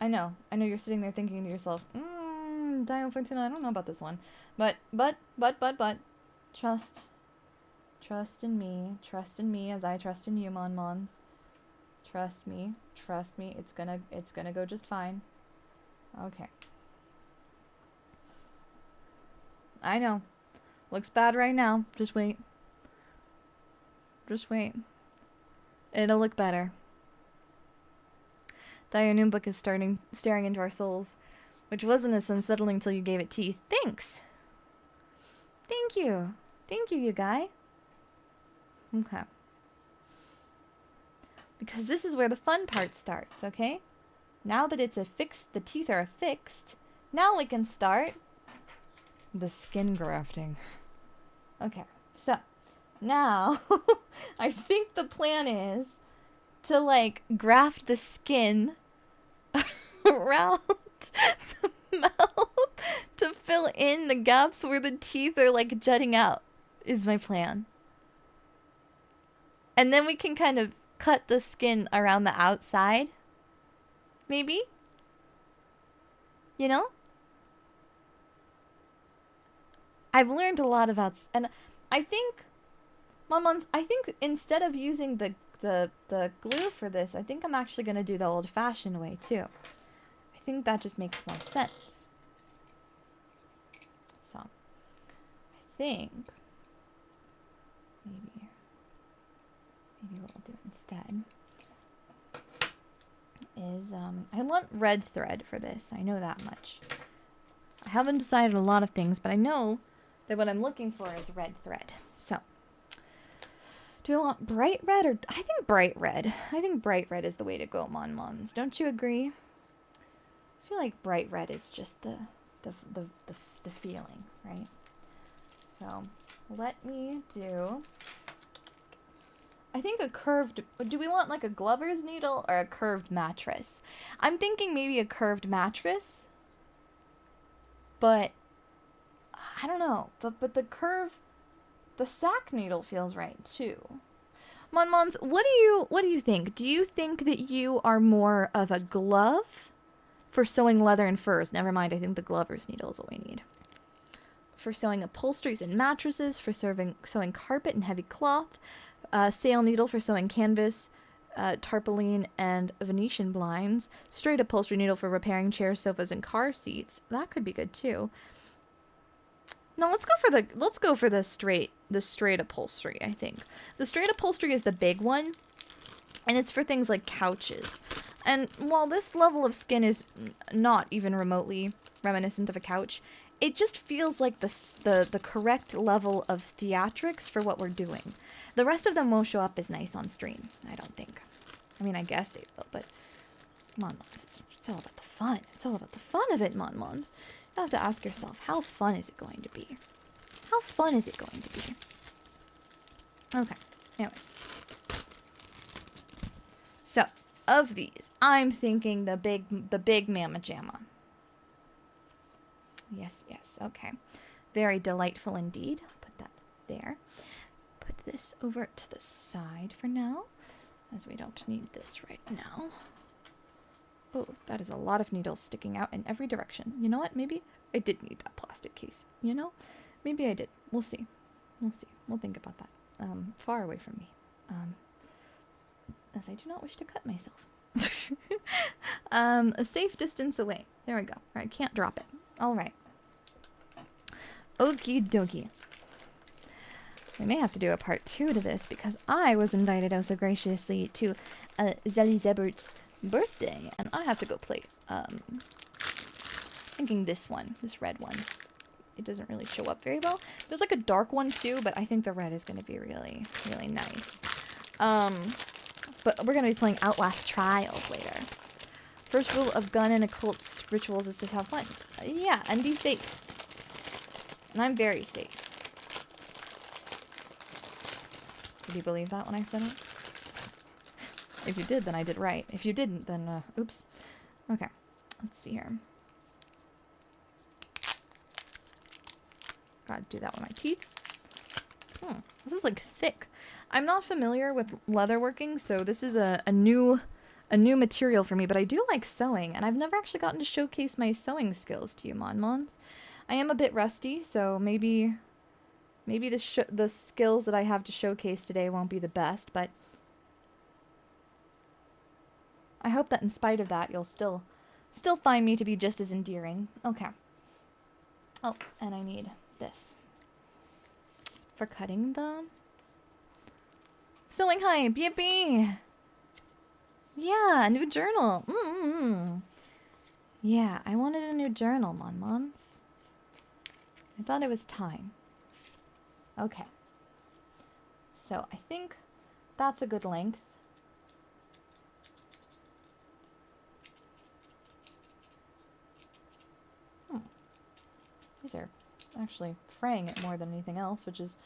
I know you're sitting there thinking to yourself, Daiya, Fortuna, I don't know about this one. But, trust in me as I trust in you, Mons. Trust me, it's gonna go just fine. Okay. I know. Looks bad right now. Just wait. Just wait. It'll look better. Daiya Noonbook is staring into our souls, which wasn't as unsettling till you gave it teeth. Thanks! Thank you, you guy. Okay. Because this is where the fun part starts, okay? Now that it's affixed, the teeth are affixed, now we can start the skin grafting. Okay, so now I think the plan is to like graft the skin around the mouth to fill in the gaps where the teeth are like jutting out, is my plan. And then we can kind of cut the skin around the outside. Maybe? You know? I've learned a lot about... And I think... Mons, I think instead of using the glue for this, I think I'm actually going to do the old-fashioned way, too. I think that just makes more sense. think maybe what I'll do instead is I want red thread for this. I know that much. I haven't decided a lot of things, but I know that what I'm looking for is red thread. So, do I want bright red or... I think bright red. I think bright red is the way to go, Mon-Mons. Don't you agree? I feel like bright red is just the feeling, right? So, let me do... I think a curved... Do we want like a Glover's needle or a curved mattress? I'm thinking maybe a curved mattress. But... I don't know. But the curve... The sack needle feels right too. Mon-Mons, what do you think? Do you think that you are more of a glove for sewing leather and furs? Never mind, I think the Glover's needle is what we need. For sewing upholsteries and mattresses, for sewing carpet and heavy cloth, sail needle for sewing canvas, tarpaulin and Venetian blinds, straight upholstery needle for repairing chairs, sofas, and car seats. That could be good too. No, let's go for the straight upholstery, I think. The straight upholstery is the big one, and it's for things like couches. And while this level of skin is not even remotely reminiscent of a couch, it just feels like the correct level of theatrics for what we're doing. The rest of them won't show up as nice on stream, I don't think. I mean, I guess they will, but Mon-Mons, it's all about the fun. It's all about the fun of it, Mon-Mons. You have to ask yourself, how fun is it going to be? How fun is it going to be? Okay, anyways. So, of these, I'm thinking the big Mama Jamma. Yes, okay. Very delightful indeed. Put that there. Put this over to the side for now, as we don't need this right now. Oh, that is a lot of needles sticking out in every direction. You know what? Maybe I did need that plastic case. You know? Maybe I did. We'll see. We'll see. We'll think about that. Far away from me. As I do not wish to cut myself. A safe distance away. There we go. All right, can't drop it. All right. Okie dokie. We may have to do a part 2 to this because I was invited oh so graciously to Zelly Zebert's birthday, and I have to go play, thinking this red one. It doesn't really show up very well. There's like a dark one too, but I think the red is going to be really, really nice. But we're going to be playing Outlast Trials later. First rule of gun and occult rituals is to have fun. Yeah, and be safe. And I'm very safe. Did you believe that when I said it? If you did, then I did right. If you didn't, then, oops. Okay, let's see here. Gotta do that with my teeth. This is, like, thick. I'm not familiar with leatherworking, so this is a new material for me, but I do like sewing, and I've never actually gotten to showcase my sewing skills to you, Mon-Mons. I am a bit rusty, so maybe the skills that I have to showcase today won't be the best, but I hope that in spite of that, you'll still find me to be just as endearing. Okay. Oh, and I need this for cutting the sewing hype. Yippee! Yeah, a new journal. Yeah, I wanted a new journal, Mon-Mons. I thought it was time. Okay. So, I think that's a good length. These are actually fraying it more than anything else, which is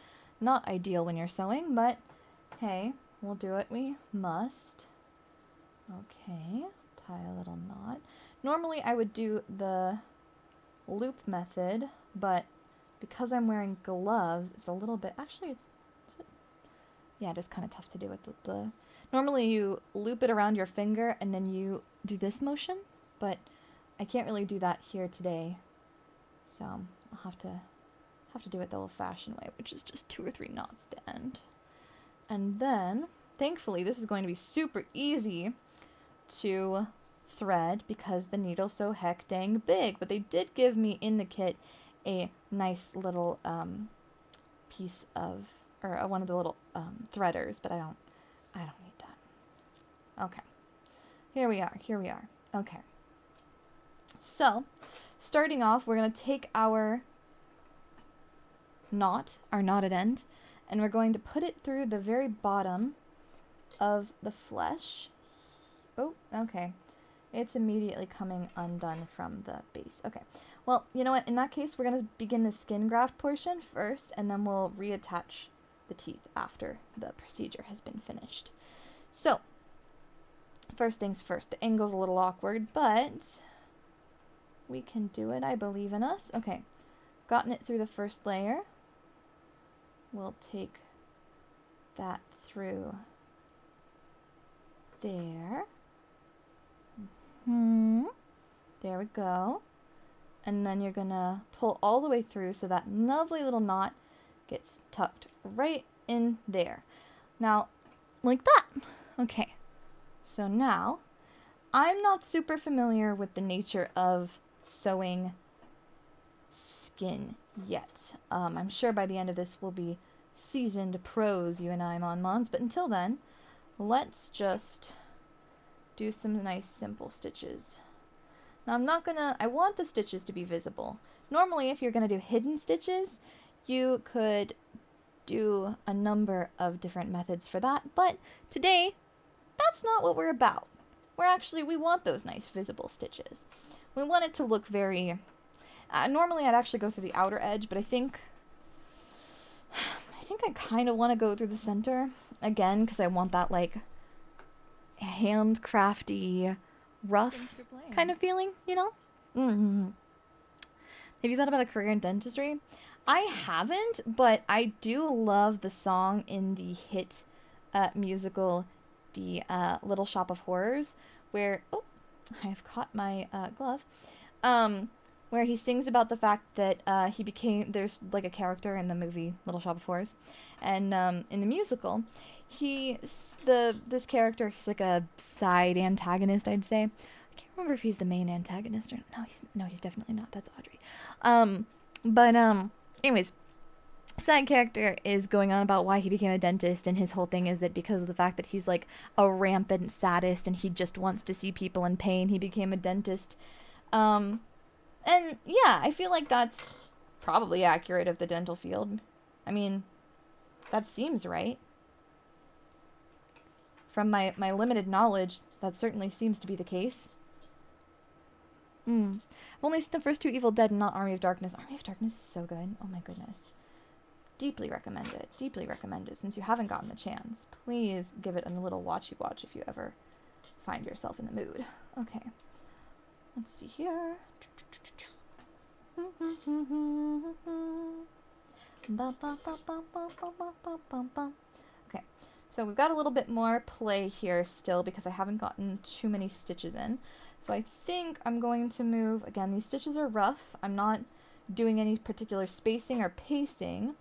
not ideal when you're sewing, but hey, we'll do what we must. Okay, tie a little knot. Normally I would do the loop method, but because I'm wearing gloves, it's a little bit, actually is it? Yeah, it is kind of tough to do with the normally you loop it around your finger and then you do this motion, but I can't really do that here today. So I'll have to do it the old-fashioned way, which is just 2 or 3 knots at the end. And then, thankfully, this is going to be super easy to thread because the needle's so heck dang big. But they did give me in the kit a nice little piece of, or one of the little threaders, but I don't need that. Okay. Here we are. Okay. So, starting off, we're going to take our knotted end, and we're going to put it through the very bottom of the flesh. Oh, okay. It's immediately coming undone from the base. Okay. Well, you know what? In that case, we're going to begin the skin graft portion first, and then we'll reattach the teeth after the procedure has been finished. So, first things first. The angle's a little awkward, but we can do it. I believe in us. Okay. Gotten it through the first layer. We'll take that through there. There we go. And then you're gonna pull all the way through so that lovely little knot gets tucked right in there. Now, like that. Okay. So now, I'm not super familiar with the nature of sewing skin yet. I'm sure by the end of this we'll be seasoned pros, you and I, Mons, but until then, let's just do some nice simple stitches. Now I want the stitches to be visible. Normally, if you're gonna do hidden stitches, you could do a number of different methods for that, but today, that's not what we're about. We want those nice visible stitches. We want it to look very, normally I'd actually go through the outer edge, but I think I kind of want to go through the center again, because I want that, like, handcrafty, rough kind of feeling, you know? Have you thought about a career in dentistry? I haven't, but I do love the song in the hit musical, The Little Shop of Horrors, where, oh, I've caught my glove, where he sings about the fact that there's like a character in the movie Little Shop of Horrors, and in the musical, this character, he's like a side antagonist, I'd say. I can't remember if he's the main antagonist or no, he's definitely not. That's Audrey. Anyways, side character is going on about why he became a dentist, and his whole thing is that because of the fact that he's like a rampant sadist and he just wants to see people in pain, he became a dentist. And yeah, I feel like that's probably accurate of the dental field. I mean, that seems right. From my limited knowledge, that certainly seems to be the case. I've only seen the first two Evil Dead and not Army of Darkness. Army of Darkness is so good. Oh my goodness. Deeply recommend it. Deeply recommend it. Since you haven't gotten the chance, please give it a little watchy watch if you ever find yourself in the mood. Okay. Let's see here. Okay, so we've got a little bit more play here still because I haven't gotten too many stitches in. So I think I'm going to move, again, these stitches are rough. I'm not doing any particular spacing or pacing.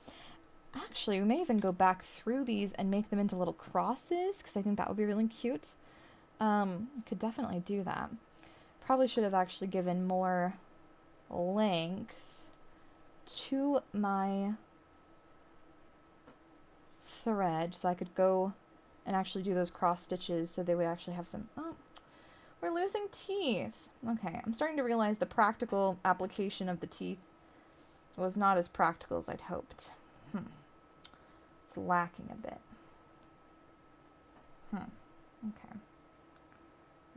Actually, we may even go back through these and make them into little crosses because I think that would be really cute. I could definitely do that. Probably should have actually given more length to my thread so I could go and actually do those cross stitches so they would actually have some... Oh, we're losing teeth. Okay, I'm starting to realize the practical application of the teeth was not as practical as I'd hoped. It's lacking a bit. Okay.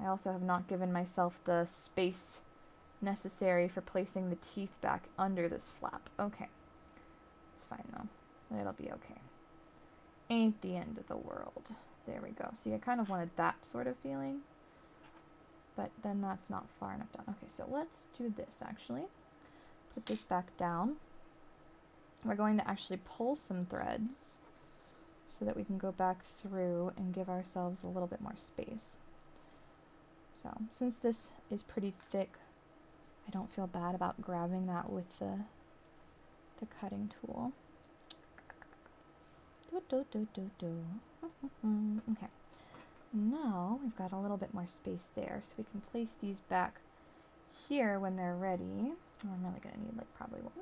I also have not given myself the space necessary for placing the teeth back under this flap. Okay. It's fine, though. It'll be okay. Ain't the end of the world. There we go. See, I kind of wanted that sort of feeling. But then that's not far enough down. Okay, so let's do this, actually. Put this back down. We're going to actually pull some threads so that we can go back through and give ourselves a little bit more space. So, since this is pretty thick, I don't feel bad about grabbing that with the cutting tool. Okay. Now we've got a little bit more space there, so we can place these back here when they're ready. I'm really going to need like probably one.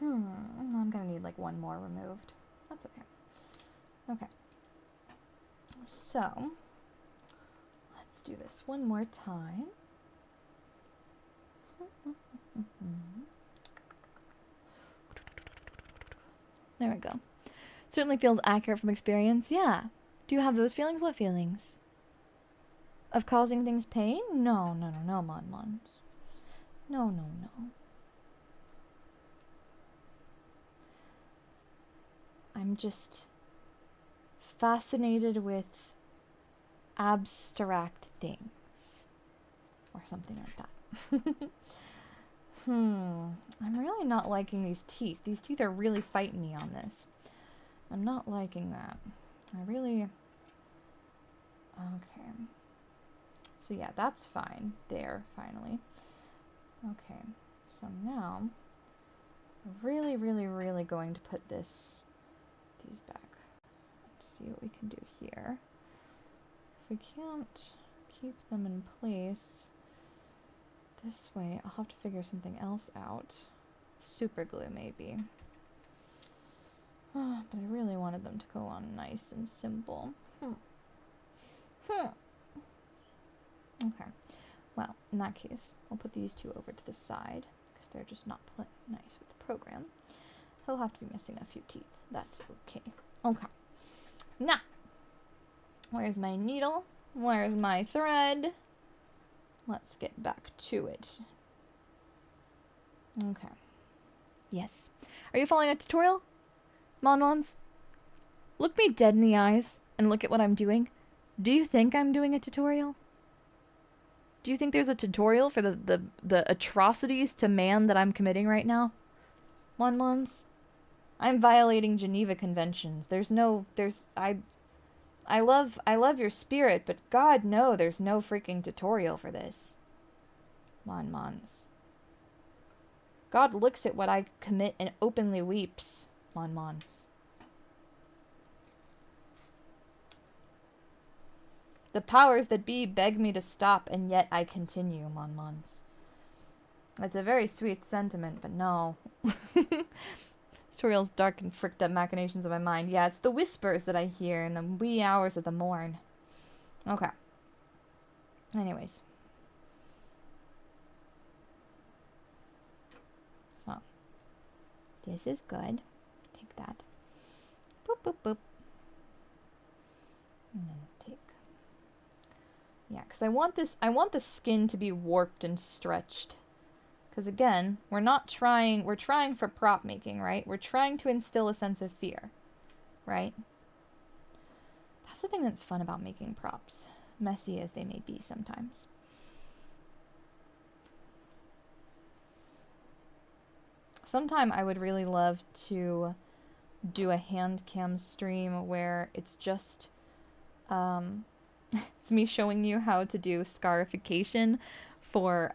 I'm gonna need like one more removed. That's okay. Okay. So, let's do this one more time. There we go. Certainly feels accurate from experience. Yeah. Do you have those feelings? What feelings? Of causing things pain? No, Mon. No. I'm just fascinated with abstract things. Or something like that. I'm really not liking these teeth. These teeth are really fighting me on this. I'm not liking that. Okay. So yeah, that's fine. There, finally. Okay. So now, really going to put these back. Let's see what we can do here. If we can't keep them in place this way, I'll have to figure something else out. Super glue, maybe. Oh, but I really wanted them to go on nice and simple. Okay. Well, in that case, I'll put these two over to the side, because they're just not nice with the program. He'll have to be missing a few teeth. That's okay. Okay. Now, where's my needle? Where's my thread? Let's get back to it. Okay. Yes. Are you following a tutorial? Monmons? Look me dead in the eyes and look at what I'm doing. Do you think I'm doing a tutorial? Do you think there's a tutorial for the atrocities to man that I'm committing right now? Monmons? I'm violating Geneva Conventions. I love your spirit, but God, no, there's no freaking tutorial for this. Monmons. God looks at what I commit and openly weeps. Monmons. The powers that be beg me to stop, and yet I continue, Monmons. It's a very sweet sentiment, but no. Tutorial's dark and fricked up machinations of my mind. Yeah, it's the whispers that I hear in the wee hours of the morn. Okay. Anyways. So. This is good. Take that. Boop, boop, boop. And then take. Yeah, because I want the skin to be warped and stretched. Because again, we're trying for prop making, right? We're trying to instill a sense of fear, right? That's the thing that's fun about making props, messy as they may be sometimes. Sometime I would really love to do a hand cam stream where it's just, it's me showing you how to do scarification for,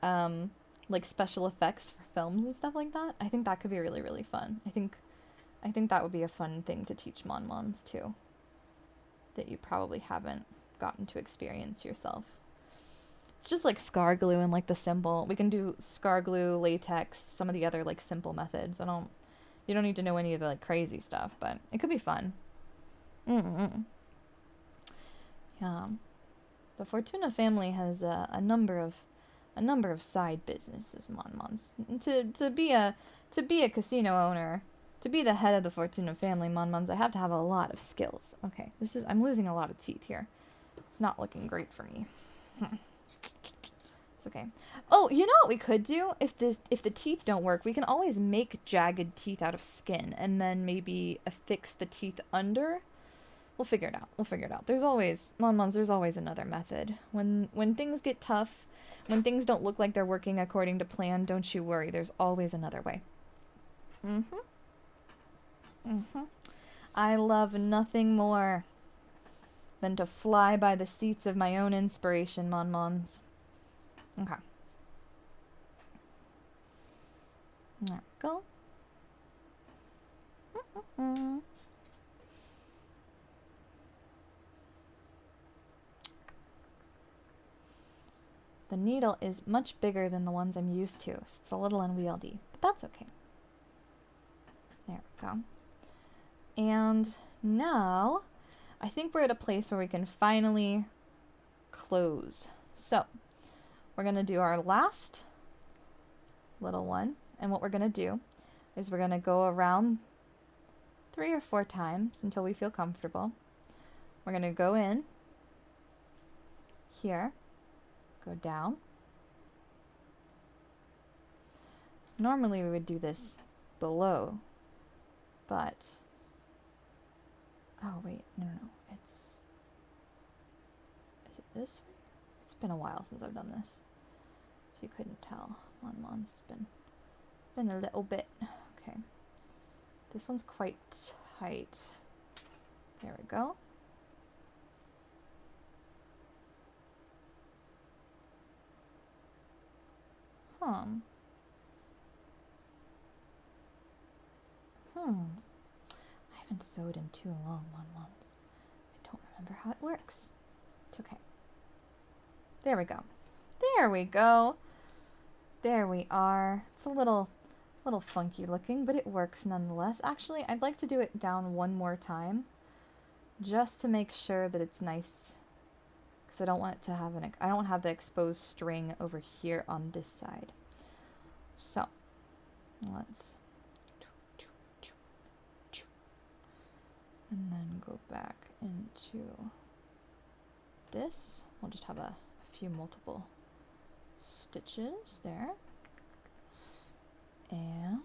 like special effects for films and stuff like that. I think that could be really fun. I think that would be a fun thing to teach Monmons too, that you probably haven't gotten to experience yourself. It's just like scar glue and like the symbol. We can do scar glue, latex, some of the other like simple methods. You don't need to know any of the like crazy stuff, but it could be fun. Yeah. The Fortuna family has a number of side businesses, Monmons. To be a casino owner, to be the head of the Fortuna family, Monmons, I have to have a lot of skills. Okay, I'm losing a lot of teeth here. It's not looking great for me. It's okay. Oh, you know what we could do? If the teeth don't work, we can always make jagged teeth out of skin and then maybe affix the teeth under. We'll figure it out. There's always, Monmons, there's always another method. When things get tough, when things don't look like they're working according to plan, don't you worry. There's always another way. I love nothing more than to fly by the seats of my own inspiration, Monmons. Okay. There we go. The needle is much bigger than the ones I'm used to, so it's a little unwieldy, but that's okay. There we go. And now, I think we're at a place where we can finally close. So, we're going to do our last little one. And what we're going to do is we're going to go around 3 or 4 times until we feel comfortable. We're going to go in here, go down. Normally we would do this below, but, oh wait, no, is it this way? It's been a while since I've done this. If you couldn't tell, it's been a little bit. Okay, this one's quite tight. There we go. I haven't sewed in too long, months. I don't remember how it works. It's okay. There we go. There we go. There we are. It's a little funky looking, but it works nonetheless. Actually, I'd like to do it down one more time, just to make sure that it's nice, because I don't want it to have I don't have the exposed string over here on this side. So, let's, and then go back into this. We'll just have a few multiple stitches there. And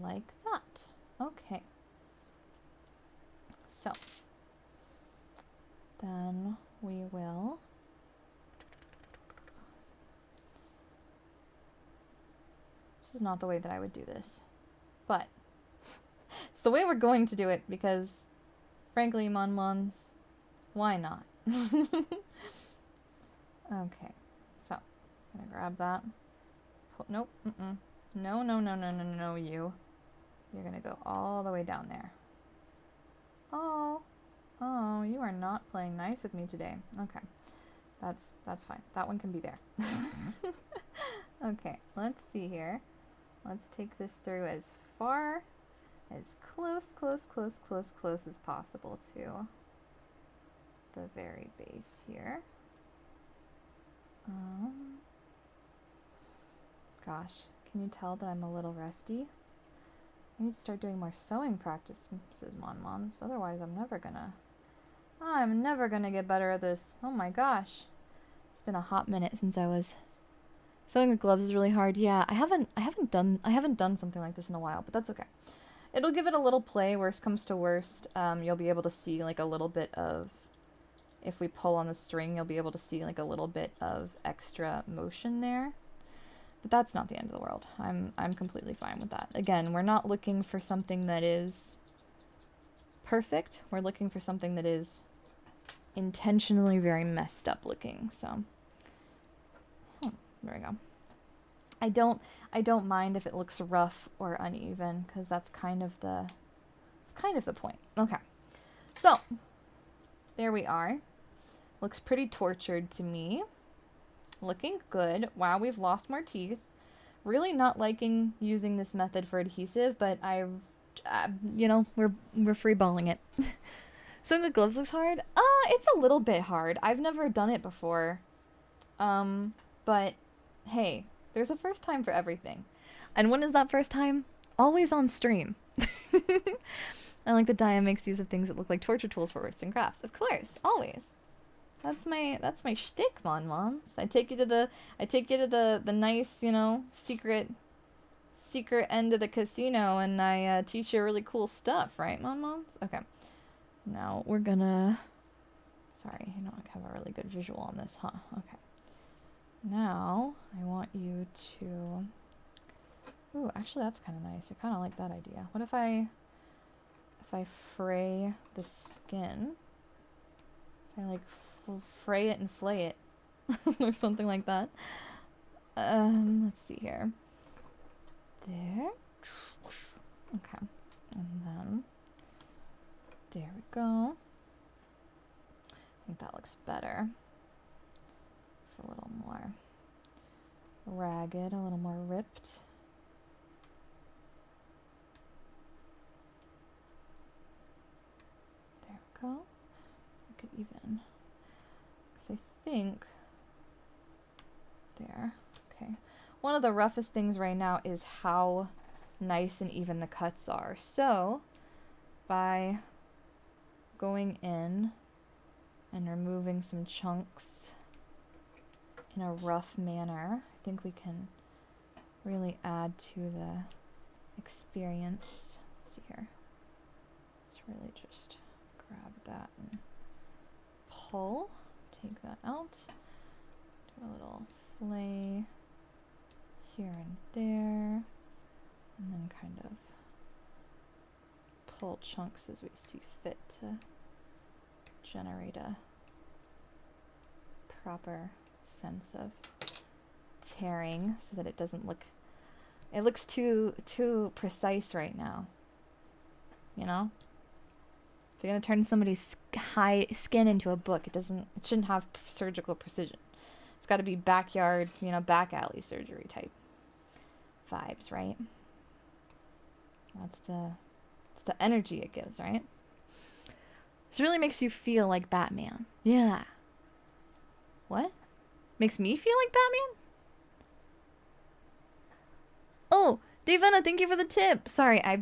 like that. Okay. So, then we will this is not the way that I would do this, but it's the way we're going to do it because, frankly, Mons, why not? Okay, so I'm gonna grab that. Nope, no, you. You're gonna go all the way down there. Oh, you are not playing nice with me today. Okay, that's fine. That one can be there. Okay, let's see here. Let's take this through as far, as close as possible to the very base here. Gosh, can you tell that I'm a little rusty? I need to start doing more sewing practices, Mons. Otherwise, I'm never gonna get better at this. Oh my gosh, it's been a hot minute since I was sewing with gloves. Is really hard. Yeah, I haven't done something like this in a while, but that's okay. It'll give it a little play. Worst comes to worst, you'll be able to see like a little bit of, if we pull on the string, you'll be able to see like a little bit of extra motion there. But that's not the end of the world. I'm completely fine with that. Again, we're not looking for something that is perfect. We're looking for something that is intentionally very messed up looking. So, there we go. I don't mind if it looks rough or uneven, because that's kind of the point. Okay. So, there we are. Looks pretty tortured to me. Looking good. Wow, we've lost more teeth. Really not liking using this method for adhesive, but you know, we're freeballing it. So the gloves looks hard. It's a little bit hard. I've never done it before. But hey, there's a first time for everything. And when is that first time? Always on stream. I like that Daiya makes use of things that look like torture tools for arts and crafts. Of course, always. That's my shtick, Mons. I take you to the nice, you know, secret end of the casino, and I teach you really cool stuff, right, Mons? Okay. Now we're gonna. Sorry, you know, I have a really good visual on this, huh? Okay. Now I want you to. Ooh, actually, that's kind of nice. I kind of like that idea. What if I fray the skin? If I like fray it and flay it, or something like that. Let's see here. There. Okay, and then there we go. I think that looks better. It's a little more ragged, a little more ripped. go? Make it even. Because I think... There. Okay. One of the roughest things right now is how nice and even the cuts are. So, by going in and removing some chunks in a rough manner, I think we can really add to the experience. Let's see here. Let's really just grab that and pull. Take that out. Do a little flay here and there. And then kind of pull chunks as we see fit to generate a proper sense of tearing so that it doesn't look, it looks too precise right now, you know? If you're gonna turn somebody's skin into a book, it shouldn't have surgical precision. It's got to be backyard, you know, back alley surgery type vibes, right? That's the energy it gives, right? This really makes you feel like Batman. Yeah. What? Makes me feel like Batman? Oh, Davina, thank you for the tip. Sorry, I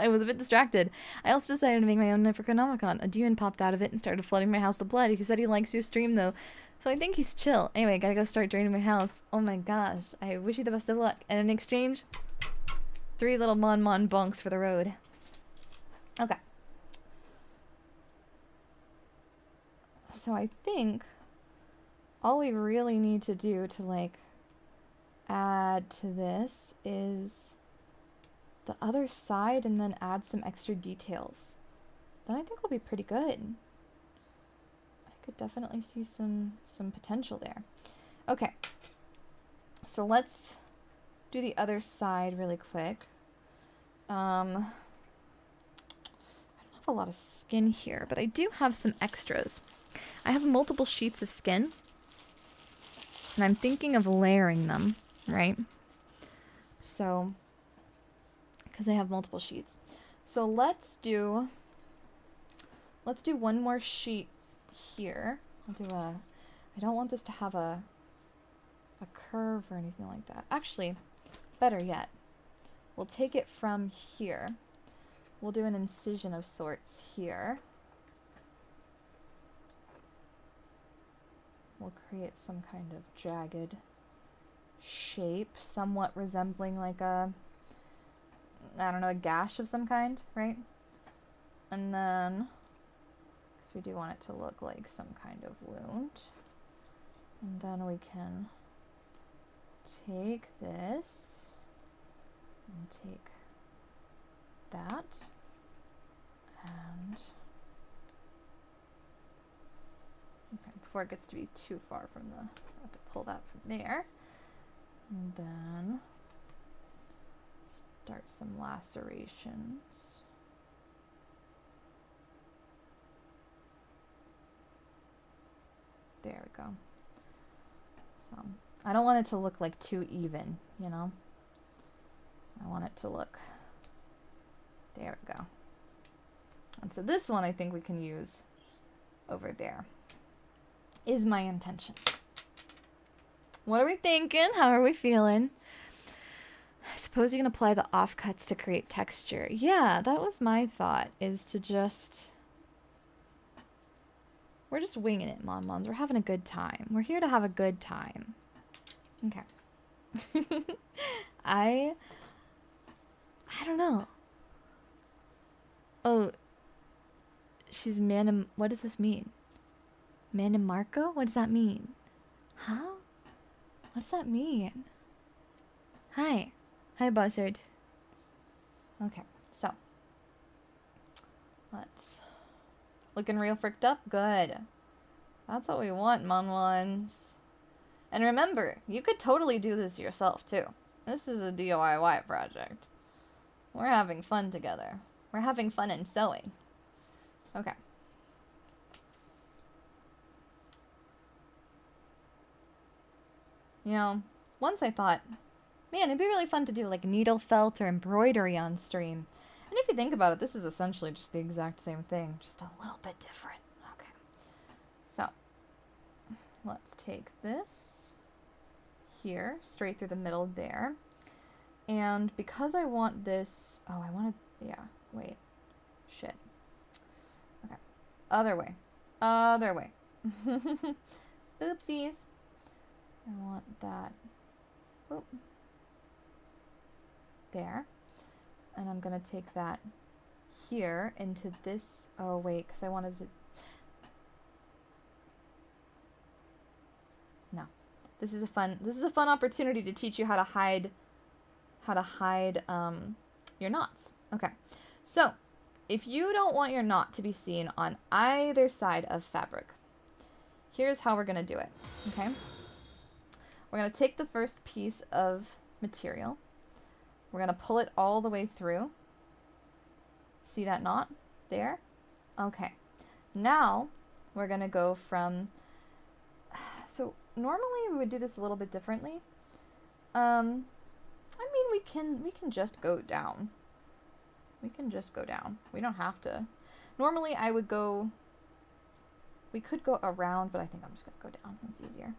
was a bit distracted. I also decided to make my own Necronomicon. A demon popped out of it and started flooding my house with blood. He said he likes your stream, though. So I think he's chill. Anyway, I gotta go start draining my house. Oh my gosh. I wish you the best of luck. And in exchange, 3 little Mon bonks for the road. Okay. So I think all we really need to do to, like, add to this is the other side and then add some extra details. Then I think we'll be pretty good. I could definitely see some potential there. Okay. So let's do the other side really quick. I don't have a lot of skin here, but I do have some extras. I have multiple sheets of skin, and I'm thinking of layering them, right? So, because I have multiple sheets. So let's do one more sheet here. I don't want this to have a curve or anything like that. Actually, better yet, we'll take it from here. We'll do an incision of sorts here. We'll create some kind of jagged shape, somewhat resembling like a, I don't know, a gash of some kind, right? And then, because we do want it to look like some kind of wound. And then we can take this and take that and okay, before it gets to be too far from the, I have to pull that from there, and then start some lacerations. There we go. So I don't want it to look like too even, you know? I want it to look, there we go. And so this one I think we can use over there, is my intention. What are we thinking? How are we feeling? I suppose you can apply the offcuts to create texture. Yeah, that was my thought, is to just... We're just winging it, Mon-Mons. We're having a good time. We're here to have a good time. Okay. I don't know. Oh, she's what does this mean? Marco? What does that mean? Huh? What does that mean? Hi. Hi, Buzzard. Okay, so. Let's... Looking real fricked up? Good. That's what we want, Mon-Ones. And remember, you could totally do this yourself, too. This is a DIY project. We're having fun together. We're having fun in sewing. Okay. You know, once I thought, man, it'd be really fun to do like needle felt or embroidery on stream. And if you think about it, this is essentially just the exact same thing, just a little bit different. Okay. So, let's take this here, straight through the middle there. And because I want this, oh, I want to, yeah, wait, shit. Okay, other way, other way. Oopsies. I want that, oop, there. And I'm going to take that here into this, oh wait, because I wanted to, no. This is a fun opportunity to teach you how to hide your knots. Okay, so if you don't want your knot to be seen on either side of fabric, here's how we're gonna do it. Okay, we're gonna take the first piece of material, we're gonna pull it all the way through. See that knot there? Okay, now we're gonna go from, so normally we would do this a little bit differently. I mean, we can just go down. We can just go down. We don't have to. Normally I would go, we could go around, but I think I'm just gonna go down. It's easier.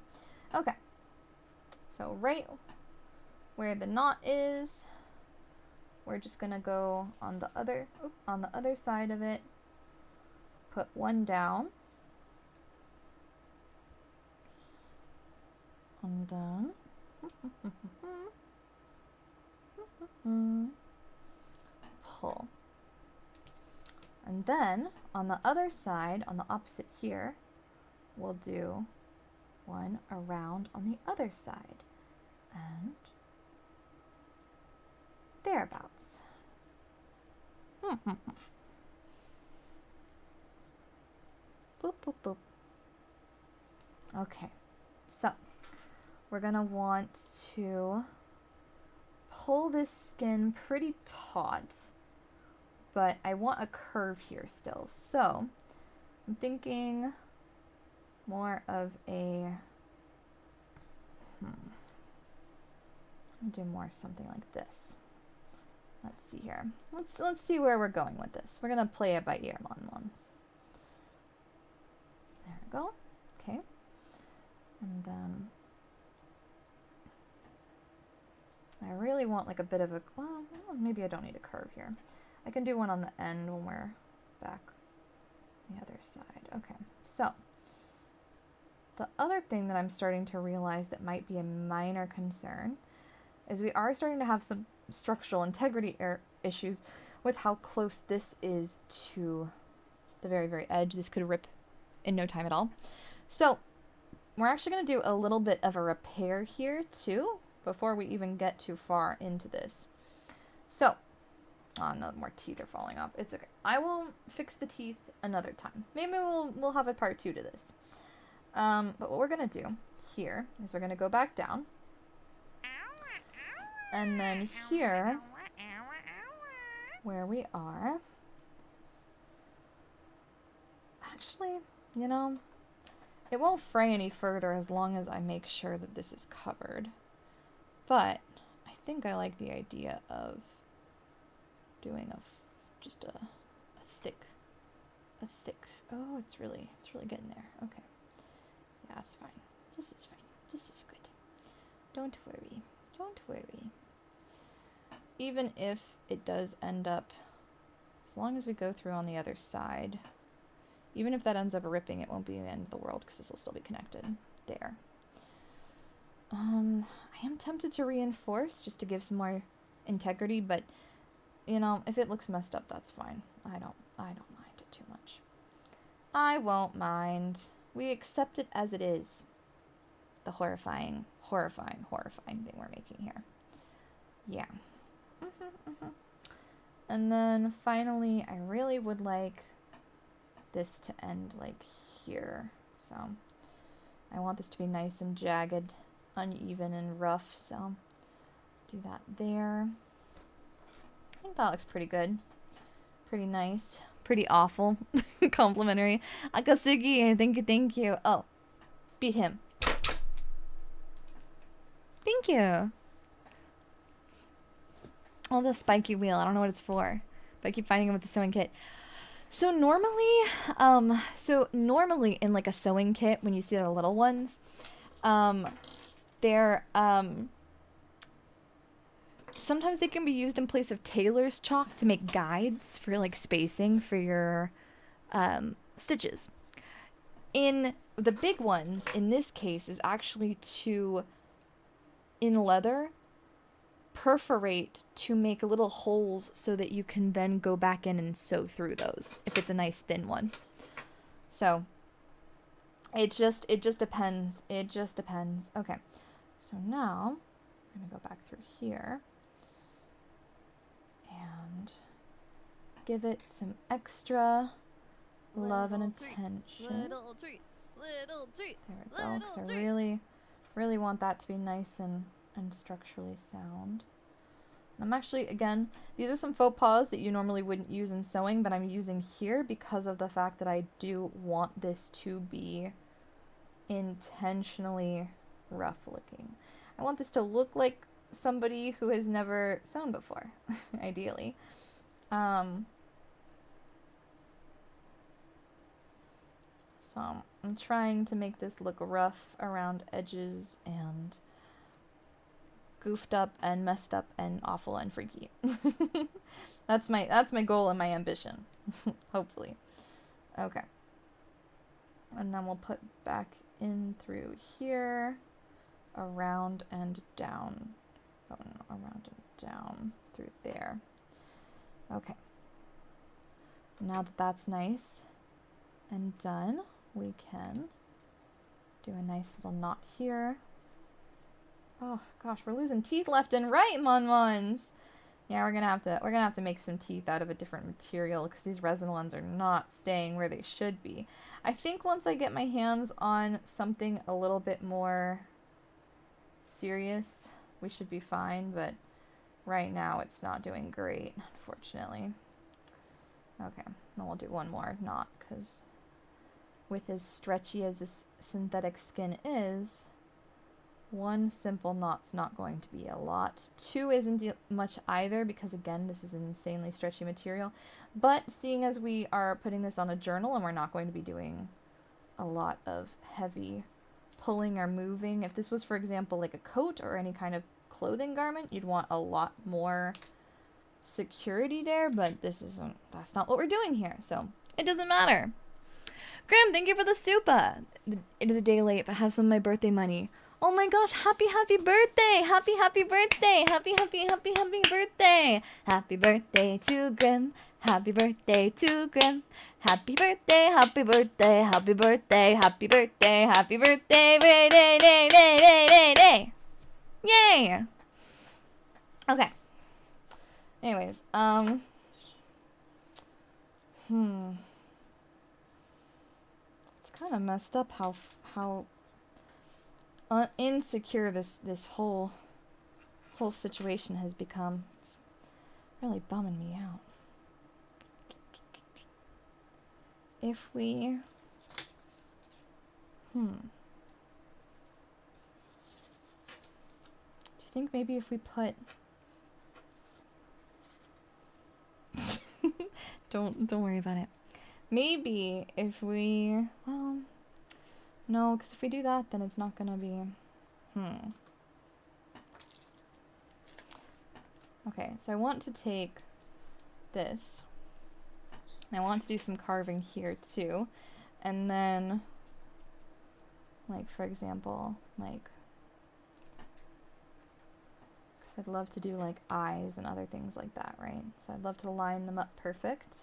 Okay. So right where the knot is, we're just gonna go on the other side of it. Put one down. And then pull. And then on the other side, on the opposite here, we'll do one around on the other side. And thereabouts. Boop, boop, boop. Okay, so we're gonna want to pull this skin pretty taut, but I want a curve here still. So I'm thinking more of a, I'll do more something like this. Let's see here. Let's see where we're going with this. We're gonna play it by ear, ones. There we go. Okay, and then I really want like a bit of a, well, maybe I don't need a curve here. I can do one on the end when we're back on the other side. Okay, so the other thing that I'm starting to realize that might be a minor concern is we are starting to have some structural integrity issues with how close this is to the very, very edge. This could rip in no time at all. So we're actually going to do a little bit of a repair here too, before we even get too far into this. So, oh no, more teeth are falling off. It's okay. I will fix the teeth another time. Maybe we'll have a part 2 to this. But what we're gonna do here is we're gonna go back down. And then here, where we are, actually, you know, it won't fray any further as long as I make sure that this is covered. But I think I like the idea of doing just a thick, oh, it's really getting there. Okay. Yeah, it's fine. This is fine. This is good. Don't worry. Don't worry. Even if it does end up, as long as we go through on the other side, even if that ends up ripping, it won't be the end of the world because this will still be connected. There. I am tempted to reinforce just to give some more integrity, but you know, if it looks messed up, that's fine. I don't mind it too much. I won't mind. We accept it as it is. The horrifying thing we're making here. Yeah. And then finally, I really would like this to end like here. So I want this to be nice and jagged, uneven and rough, so do that there. I think that looks pretty good. Pretty nice. Pretty awful. Complimentary. Akasugi, thank you. Oh, beat him. Thank you. Oh, the spiky wheel. I don't know what it's for. But I keep finding them with the sewing kit. So normally in like a sewing kit, when you see the little ones, they're, sometimes they can be used in place of tailor's chalk to make guides for like spacing for your, stitches. In the big ones, in this case, is actually to, in leather, perforate to make little holes so that you can then go back in and sew through those if it's a nice thin one. So it just depends. It just depends. Okay. So now I'm going to go back through here and give it some extra love and attention. Little treat. Little treat. There we go. Because I really want that to be nice and structurally sound. I'm actually, again, these are some faux pas that you normally wouldn't use in sewing, but I'm using here because of the fact that I do want this to be intentionally rough looking. I want this to look like somebody who has never sewn before, ideally. So I'm trying to make this look rough around edges and goofed up and messed up and awful and freaky. That's my goal and my ambition. Hopefully. Okay. And then we'll put back in through here, around and down. Oh no, around and down through there. Okay. Now that that's nice and done, we can do a nice little knot here. Oh gosh, we're losing teeth left and right, mon-mons. Yeah, we're gonna have to make some teeth out of a different material because these resin ones are not staying where they should be. I think once I get my hands on something a little bit more serious, we should be fine, but right now it's not doing great, unfortunately. Okay, then we'll do one more knot because with as stretchy as this synthetic skin is, one simple knot's not going to be a lot. Two isn't much either because, again, this is an insanely stretchy material. But seeing as we are putting this on a journal and we're not going to be doing a lot of heavy pulling or moving, if this was, for example, like a coat or any kind of clothing garment, you'd want a lot more security there, but that's not what we're doing here, so it doesn't matter. Graham, thank you for the super. It is a day late, but have some of my birthday money. Oh my gosh, happy birthday! Happy birthday! Happy birthday! Happy birthday to Grim. Happy birthday to Grim. Happy birthday, happy birthday, happy birthday, happy birthday, happy birthday, day. Yay! Okay. Anyways, it's kind of messed up how insecure this whole situation has become. It's really bumming me out. If we do you think maybe if we put don't worry about it. Maybe if we, well, no, because if we do that, then it's not gonna be, Okay, so I want to take this, and I want to do some carving here too, and then, like, for example, like, because I'd love to do, like, eyes and other things like that, right? So I'd love to line them up perfect,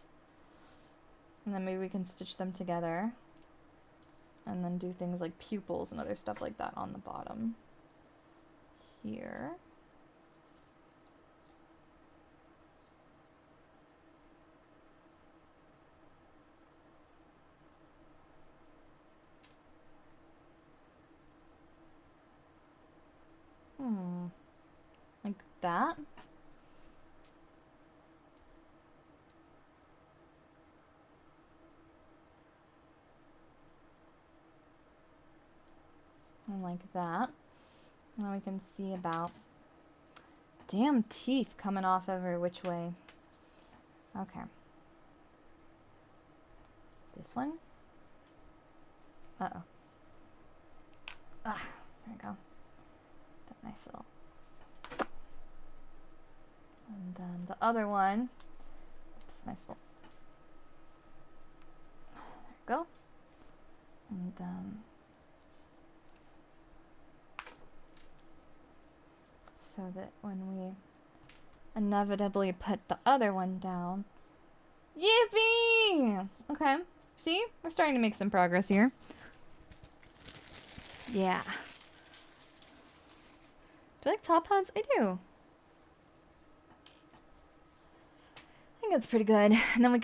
and then maybe we can stitch them together. And then do things like pupils and other stuff like that on the bottom. Here. Like that. And like that. Now we can see about damn teeth coming off every which way. Okay. This one. Uh-oh. Ah, there we go. That nice little. And then the other one. This nice little. There we go. And so that when we inevitably put the other one down. Yippee! Okay. See? We're starting to make some progress here. Yeah. Do you like top hats? I do. I think that's pretty good. And then we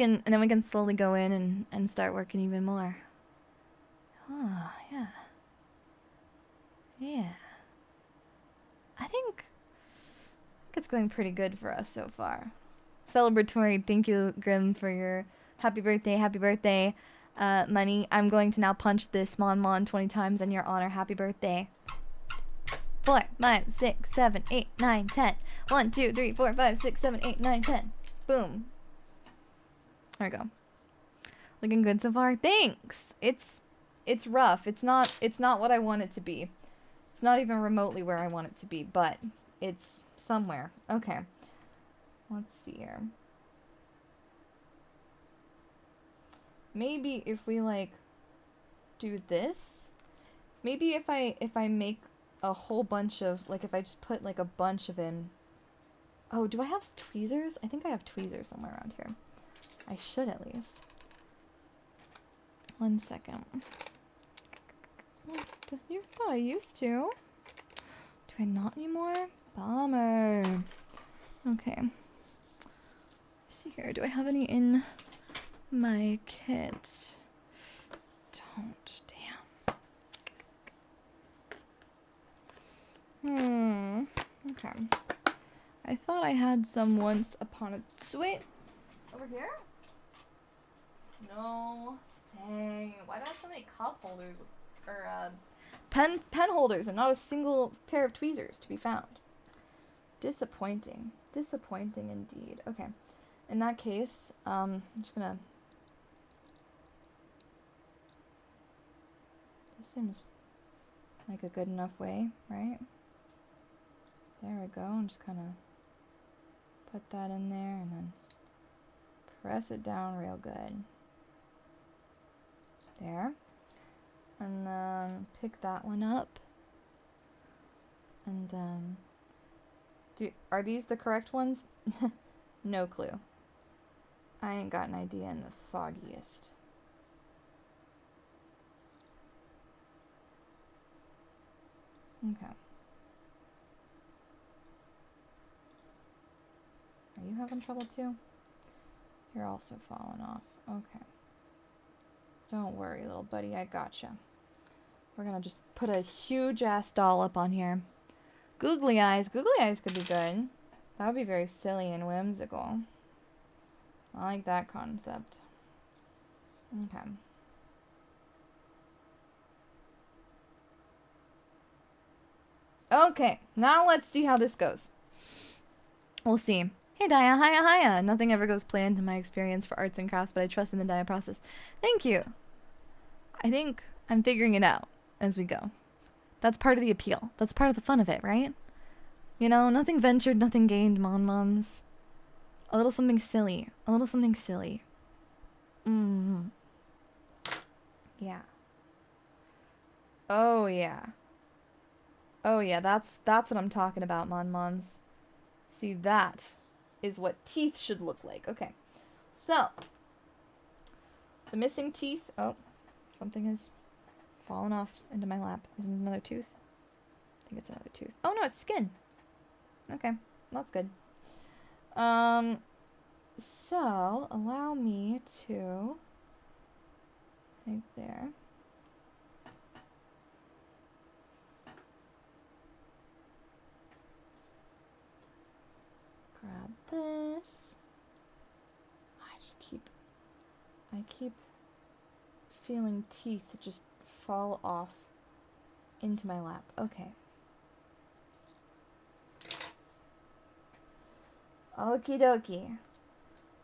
can slowly go in and start working even more. Oh, yeah. Yeah. I think it's going pretty good for us so far. Celebratory, thank you, Grim, for your happy birthday money. I'm going to now punch this Mon 20 times in your honor. Happy birthday. 4, 5, 6, 7, 8, 9, 10. 1, 2, 3, 4, 5, 6, 7, 8, 9, 10. Boom. There we go. Looking good so far. Thanks. It's rough. It's not what I want it to be. It's not even remotely where I want it to be, but it's somewhere. Okay. Let's see here. Maybe if we like do this, maybe if I make a whole bunch of, like, if I just put like a bunch of in. Oh, do I have tweezers? I think I have tweezers somewhere around here. I should at least. 1 second. You thought I used to. Do I not anymore? Bummer. Okay. Let's see here. Do I have any in my kit? Don't. Damn. Okay. I thought I had some once upon a... Sweet. Over here? No. Dang. Why do I have so many cup holders? Or, pen holders and not a single pair of tweezers to be found. Disappointing. Disappointing indeed. Okay. In that case, I'm just gonna... This seems like a good enough way, right? There we go. And just kind of put that in there and then press it down real good. There. And then pick that one up. And then... Are these the correct ones? No clue. I ain't got an idea in the foggiest. Okay. Are you having trouble too? You're also falling off. Okay. Don't worry, little buddy. I gotcha. We're gonna just put a huge ass doll up on here. Googly eyes. Googly eyes could be good. That would be very silly and whimsical. I like that concept. Okay. Okay, now let's see how this goes. We'll see. Hey Daiya, hiya. Nothing ever goes planned in my experience for arts and crafts, but I trust in the Daiya process. Thank you. I think I'm figuring it out as we go. That's part of the appeal. That's part of the fun of it, right? You know, nothing ventured, nothing gained, Mon. A little something silly. A little something silly. Yeah. Oh, yeah. Oh, yeah, that's what I'm talking about, Mons. See, that is what teeth should look like. Okay. So, the missing teeth. Oh, something has fallen off into my lap. Is it another tooth? I think it's another tooth. Oh, no, it's skin. Okay, that's good. So, allow me to... right there. Grab this. I keep feeling teeth just fall off into my lap. Okay. Okie dokie.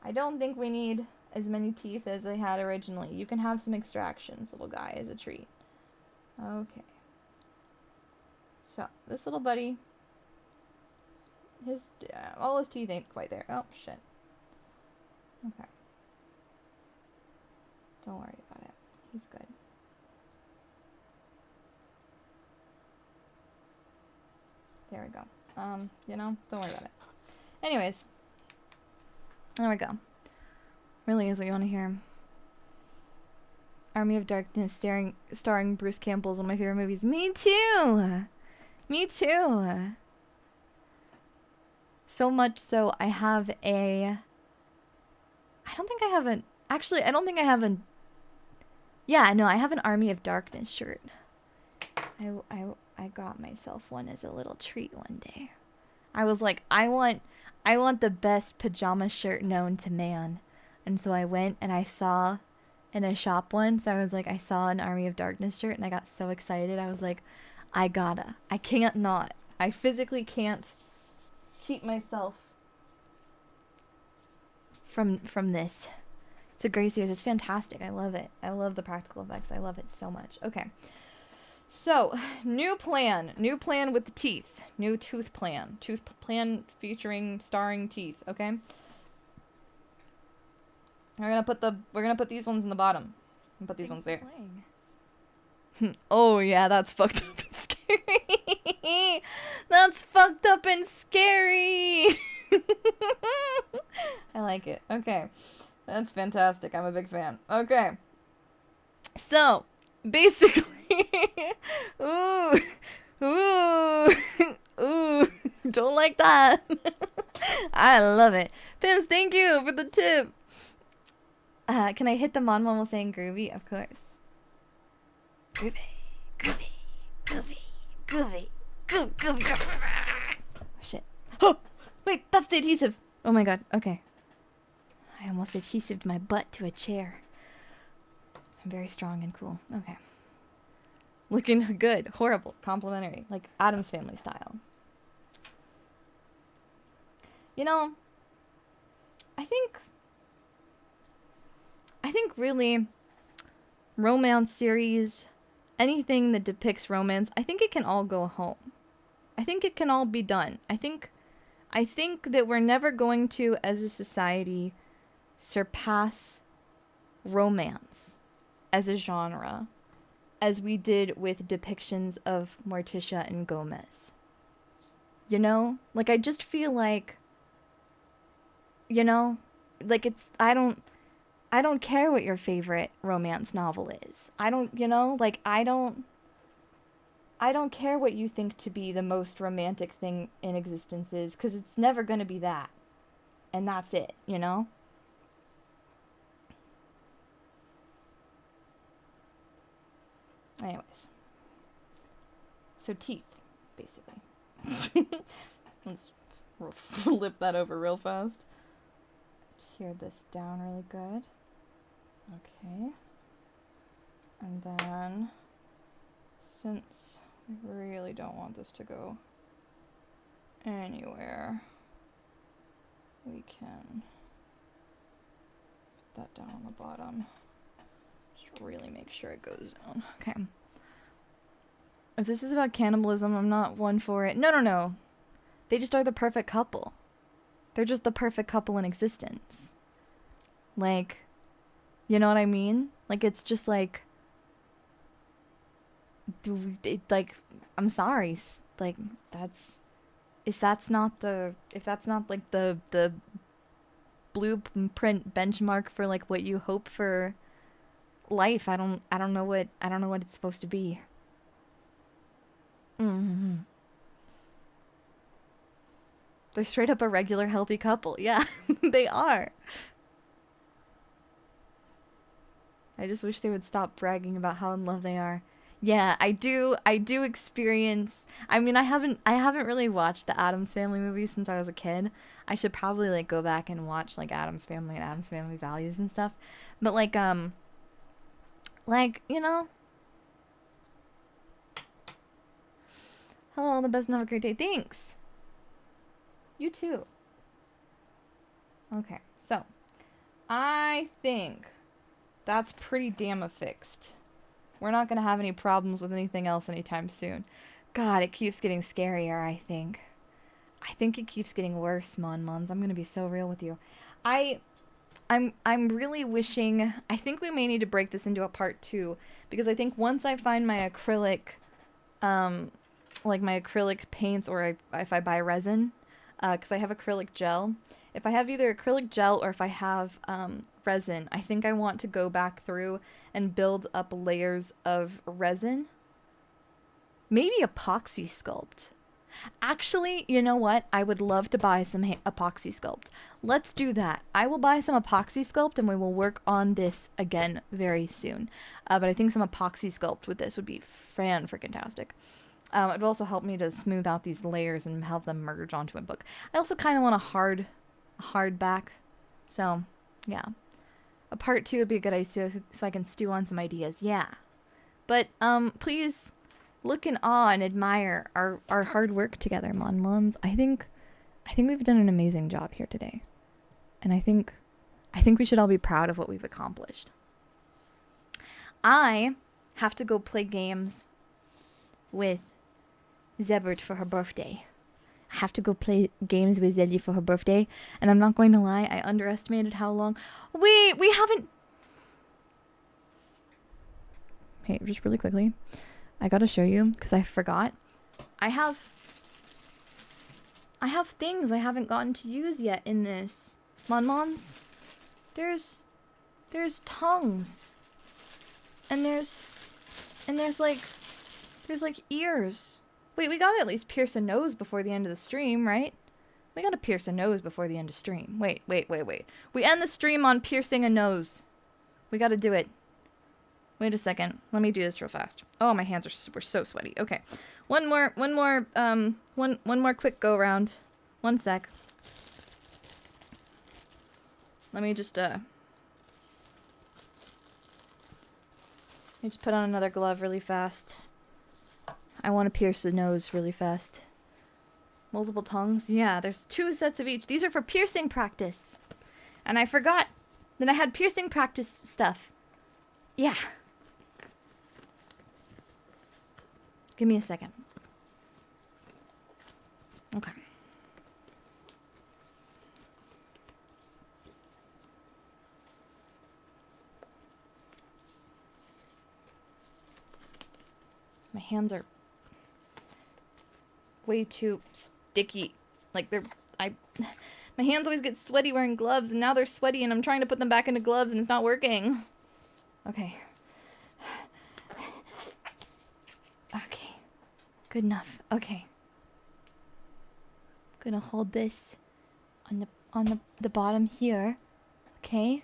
I don't think we need as many teeth as I had originally. You can have some extractions, little guy, as a treat. Okay. So, this little buddy, all his teeth ain't quite there. Oh, shit. Okay. Don't worry about it. He's good. There we go. Don't worry about it. Anyways. There we go. Really is what you want to hear. Army of Darkness starring Bruce Campbell is one of my favorite movies. Me too! Me too! So much so, I have a... I don't think I have an... Actually, I don't think I have an... Yeah, no, I have an Army of Darkness shirt. I got myself one as a little treat one day. I was like, I want the best pajama shirt known to man. And so I went and I saw in a shop once, I was like, I saw an Army of Darkness shirt and I got so excited. I was like, I can't not. I physically can't keep myself from this. It's a great series. It's fantastic. I love it. I love the practical effects. I love it so much. Okay. So, new plan with the teeth. New tooth plan. Tooth plan featuring starring teeth, okay? We're gonna put these ones in the bottom. And put these ones there. Oh yeah, that's fucked up and scary. That's fucked up and scary. I like it. Okay. That's fantastic. I'm a big fan. Okay. So, basically ooh, don't like that. I love it. Pims, thank you for the tip. Can I hit them on while saying groovy? Of course. Groovy, groovy, groovy, groovy, groovy, groovy. Oh, shit. Oh, wait, that's the adhesive. Oh my god. Okay. I almost adhesived my butt to a chair. I'm very strong and cool. Okay. Looking good. Horrible. Complimentary. Like Addams Family style. You know, I think really romance series, anything that depicts romance, I think it can all go home. I think it can all be done. I think that we're never going to, as a society, surpass romance as a genre as we did with depictions of Morticia and Gomez. You know? Like, I just feel like, you know, like it's, I don't care what your favorite romance novel is. I don't care what you think to be the most romantic thing in existence is, because it's never going to be that. And that's it, you know? Anyways. So teeth, basically. Let's flip that over real fast. Tear this down really good. Okay. And then, since we really don't want this to go anywhere, we can put that down on the bottom. Just really make sure it goes down. Okay. If this is about cannibalism, I'm not one for it. No. They just are the perfect couple. They're just the perfect couple in existence. Like, you know what I mean? Like, it's just like, I'm sorry. Like, if that's not like the blueprint benchmark for like what you hope for life, I don't know what it's supposed to be. Mm-hmm. They're straight up a regular healthy couple. Yeah, they are. I just wish they would stop bragging about how in love they are. Yeah, I do experience, I mean, I haven't really watched the Addams Family movies since I was a kid. I should probably like go back and watch like Addams Family and Addams Family Values and stuff. But like, you know, hello, all the best and have a great day. Thanks. You too. Okay, so I think that's pretty damn affixed. We're not gonna have any problems with anything else anytime soon. God, it keeps getting scarier, I think. I think it keeps getting worse, Mon. I'm gonna be so real with you. I'm really wishing, I think we may need to break this into a part 2, because I think once I find my acrylic, like my acrylic paints, or if I buy resin, because I have acrylic gel. If I have either acrylic gel or if I have resin, I think I want to go back through and build up layers of resin. Maybe epoxy sculpt. Actually, you know what? I would love to buy some epoxy sculpt. Let's do that. I will buy some epoxy sculpt and we will work on this again very soon. But I think some epoxy sculpt with this would be fan-freaking-tastic. It would also help me to smooth out these layers and have them merge onto my book. I also kind of want a hard back. So, yeah. A part 2 would be a good idea so I can stew on some ideas. Yeah. But, please look in awe and admire our hard work together, Mons. I think we've done an amazing job here today. And I think we should all be proud of what we've accomplished. I have to go play games with Zebert for her birthday. I have to go play games with Zelly for her birthday, and I'm not going to lie, I underestimated how long. We haven't. Hey, just really quickly, I gotta show you because I forgot. I have things I haven't gotten to use yet in this. Mons. There's tongues. And there's like ears. Wait, we gotta at least pierce a nose before the end of the stream, right? We gotta pierce a nose before the end of stream. Wait. We end the stream on piercing a nose. We gotta do it. Wait a second. Let me do this real fast. Oh, my hands were so sweaty. Okay. One more quick go round. One sec. Let me just put on another glove really fast. I want to pierce the nose really fast. Multiple tongues? Yeah, there's 2 sets of each. These are for piercing practice. And I forgot that I had piercing practice stuff. Yeah. Give me a second. Okay. My hands are way too sticky. Like my hands always get sweaty wearing gloves, and now they're sweaty and I'm trying to put them back into gloves and it's not working. Okay. Okay. Good enough. Okay. Gonna hold this on the bottom here. Okay.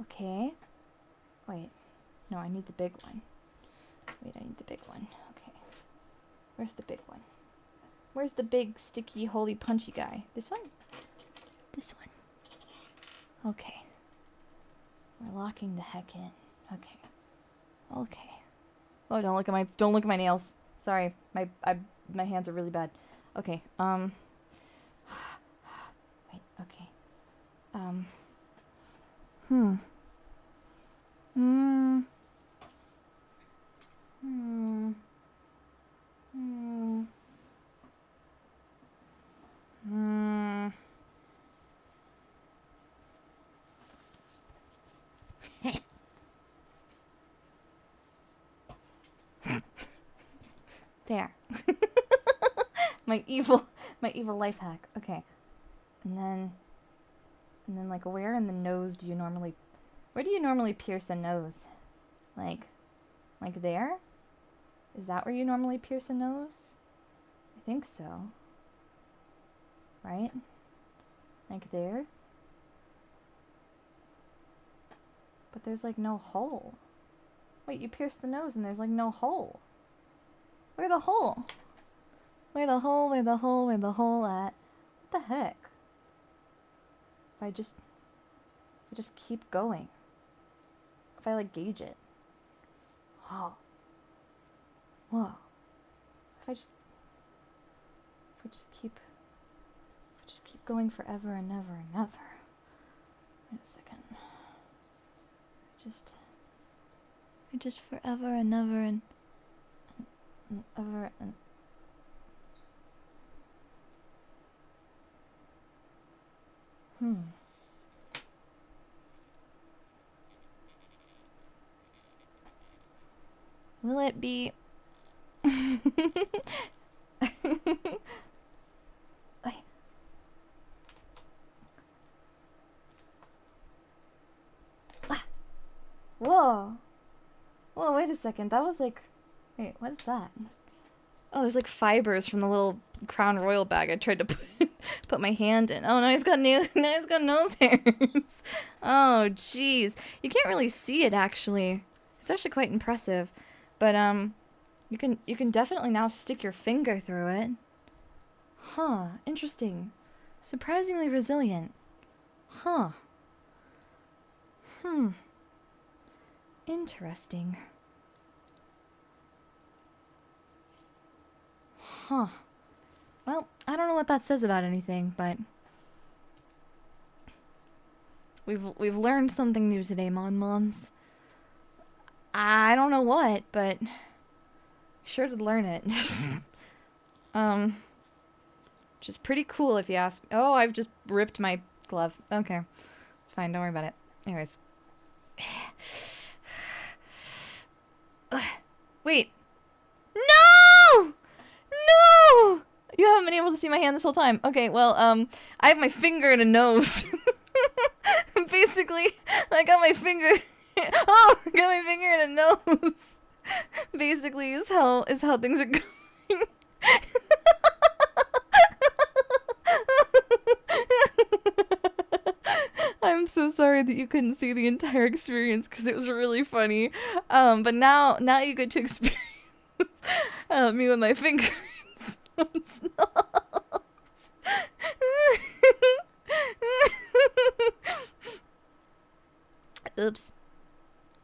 Okay. Wait. No, I need the big one. Wait, I need the big one. Okay. Where's the big one? Where's the big, sticky, holy, punchy guy? This one? This one. Okay. We're locking the heck in. Okay. Okay. Oh, don't look at my nails. Sorry. My hands are really bad. Okay. Wait, okay. Hmm. There. my evil life hack. Okay. And then like where in the nose do you normally pierce a nose? Like there? Is that where you normally pierce a nose? I think so. Right? Like there? But there's like no hole. Wait, you pierce the nose and there's like no hole. Where the hole? Where the hole at? What the heck? If I just keep going. If I like gauge it. Whoa. If I just keep going forever and ever and ever. Wait a second. Just forever and ever and ever and. Will it be? Whoa. Whoa, wait a second. That was like... Wait, what is that? Oh, there's like fibers from the little Crown Royal bag I tried to put my hand in. Oh, now he's got now he's got nose hairs. Oh, jeez. You can't really see it, actually. It's actually quite impressive. But, you can definitely now stick your finger through it. Huh, interesting. Surprisingly resilient. Huh. Interesting. Huh. Well, I don't know what that says about anything, but we've learned something new today, Mon. I don't know what, but sure did learn it. Which is pretty cool if you ask. Oh, I've just ripped my glove. Okay. It's fine, don't worry about it. Anyways. Wait. No! No! You haven't been able to see my hand this whole time. Okay, well, I have my finger in a nose. Basically, I got my finger... Oh! I got my finger in a nose. Basically, is how things are going. I'm so sorry that you couldn't see the entire experience because it was really funny. But now you get to experience me with my finger in someone's nose. Oops.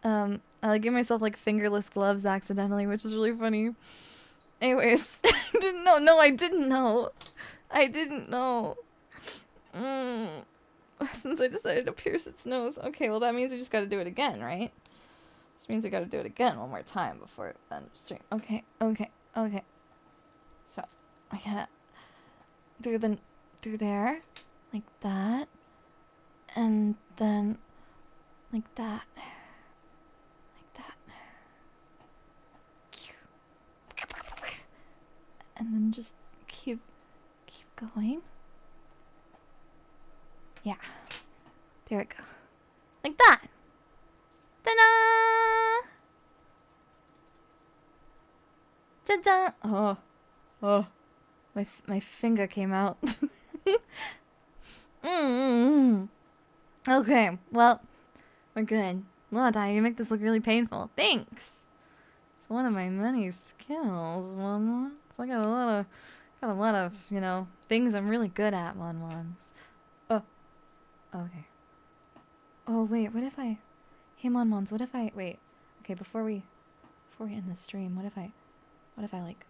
I gave myself like fingerless gloves accidentally, which is really funny. Anyways, I didn't know. No, I didn't know. I didn't know. Since I decided to pierce its nose. Okay, well that means we just gotta do it again, right? Which means we gotta do it again one more time before the end of stream. Okay. So, I gotta through there, like that, and then like that, and then just keep going. Yeah. There we go. Like that. Ta-da! Ta-da! Oh. My finger came out. Okay, well, we're good. Well, Daiya, you make this look really painful. Thanks. It's one of my many skills, Mon. So I got a lot of, you know, things I'm really good at, Mon. Oh. Okay. Oh, wait, what if I... Hey, Mon, what if I... Wait. Okay, before we end the stream, what if I like...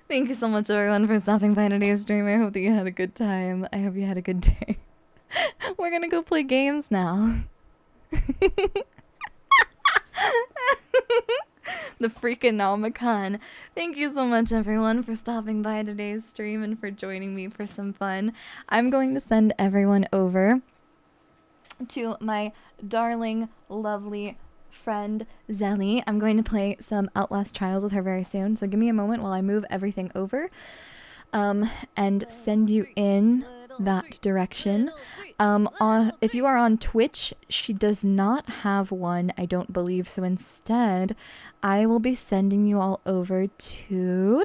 Thank you so much, everyone, for stopping by today's stream. I hope that you had a good time. I hope you had a good day. We're gonna go play games now. The Freakonomicon. Thank you so much, everyone, for stopping by today's stream and for joining me for some fun. I'm going to send everyone over to my darling, lovely friend Zelly. I'm going to play some Outlast Trials with her very soon, so give me a moment while I move everything over and send you in that direction. If you are on Twitch, she does not have one, I don't believe, so instead I will be sending you all over to...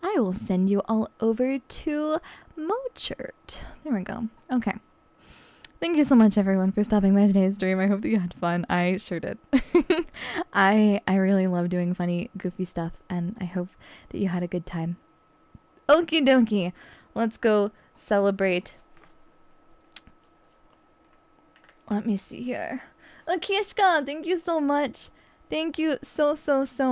I will send you all over to Mochert. There we go. Okay. Thank you so much, everyone, for stopping by today's stream. I hope that you had fun. I sure did. I really love doing funny, goofy stuff, and I hope that you had a good time. Okie dokie. Let's go celebrate. Let me see here. Akishka, thank you so much. Thank you so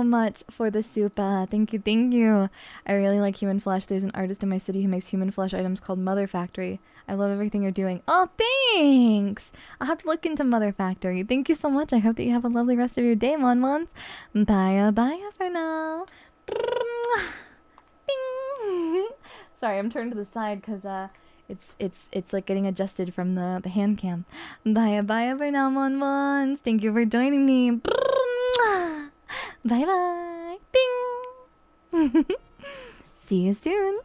much for the super. Thank you. I really like human flesh. There's an artist in my city who makes human flesh items called Mother Factory. I love everything you're doing. Oh, thanks. I'll have to look into Mother Factory. Thank you so much. I hope that you have a lovely rest of your day, Mon. Bye for now. Bing. Sorry, I'm turned to the side because it's like getting adjusted from the hand cam. Bye for now, Mon. Thank you for joining me. Bye. Bing. See you soon.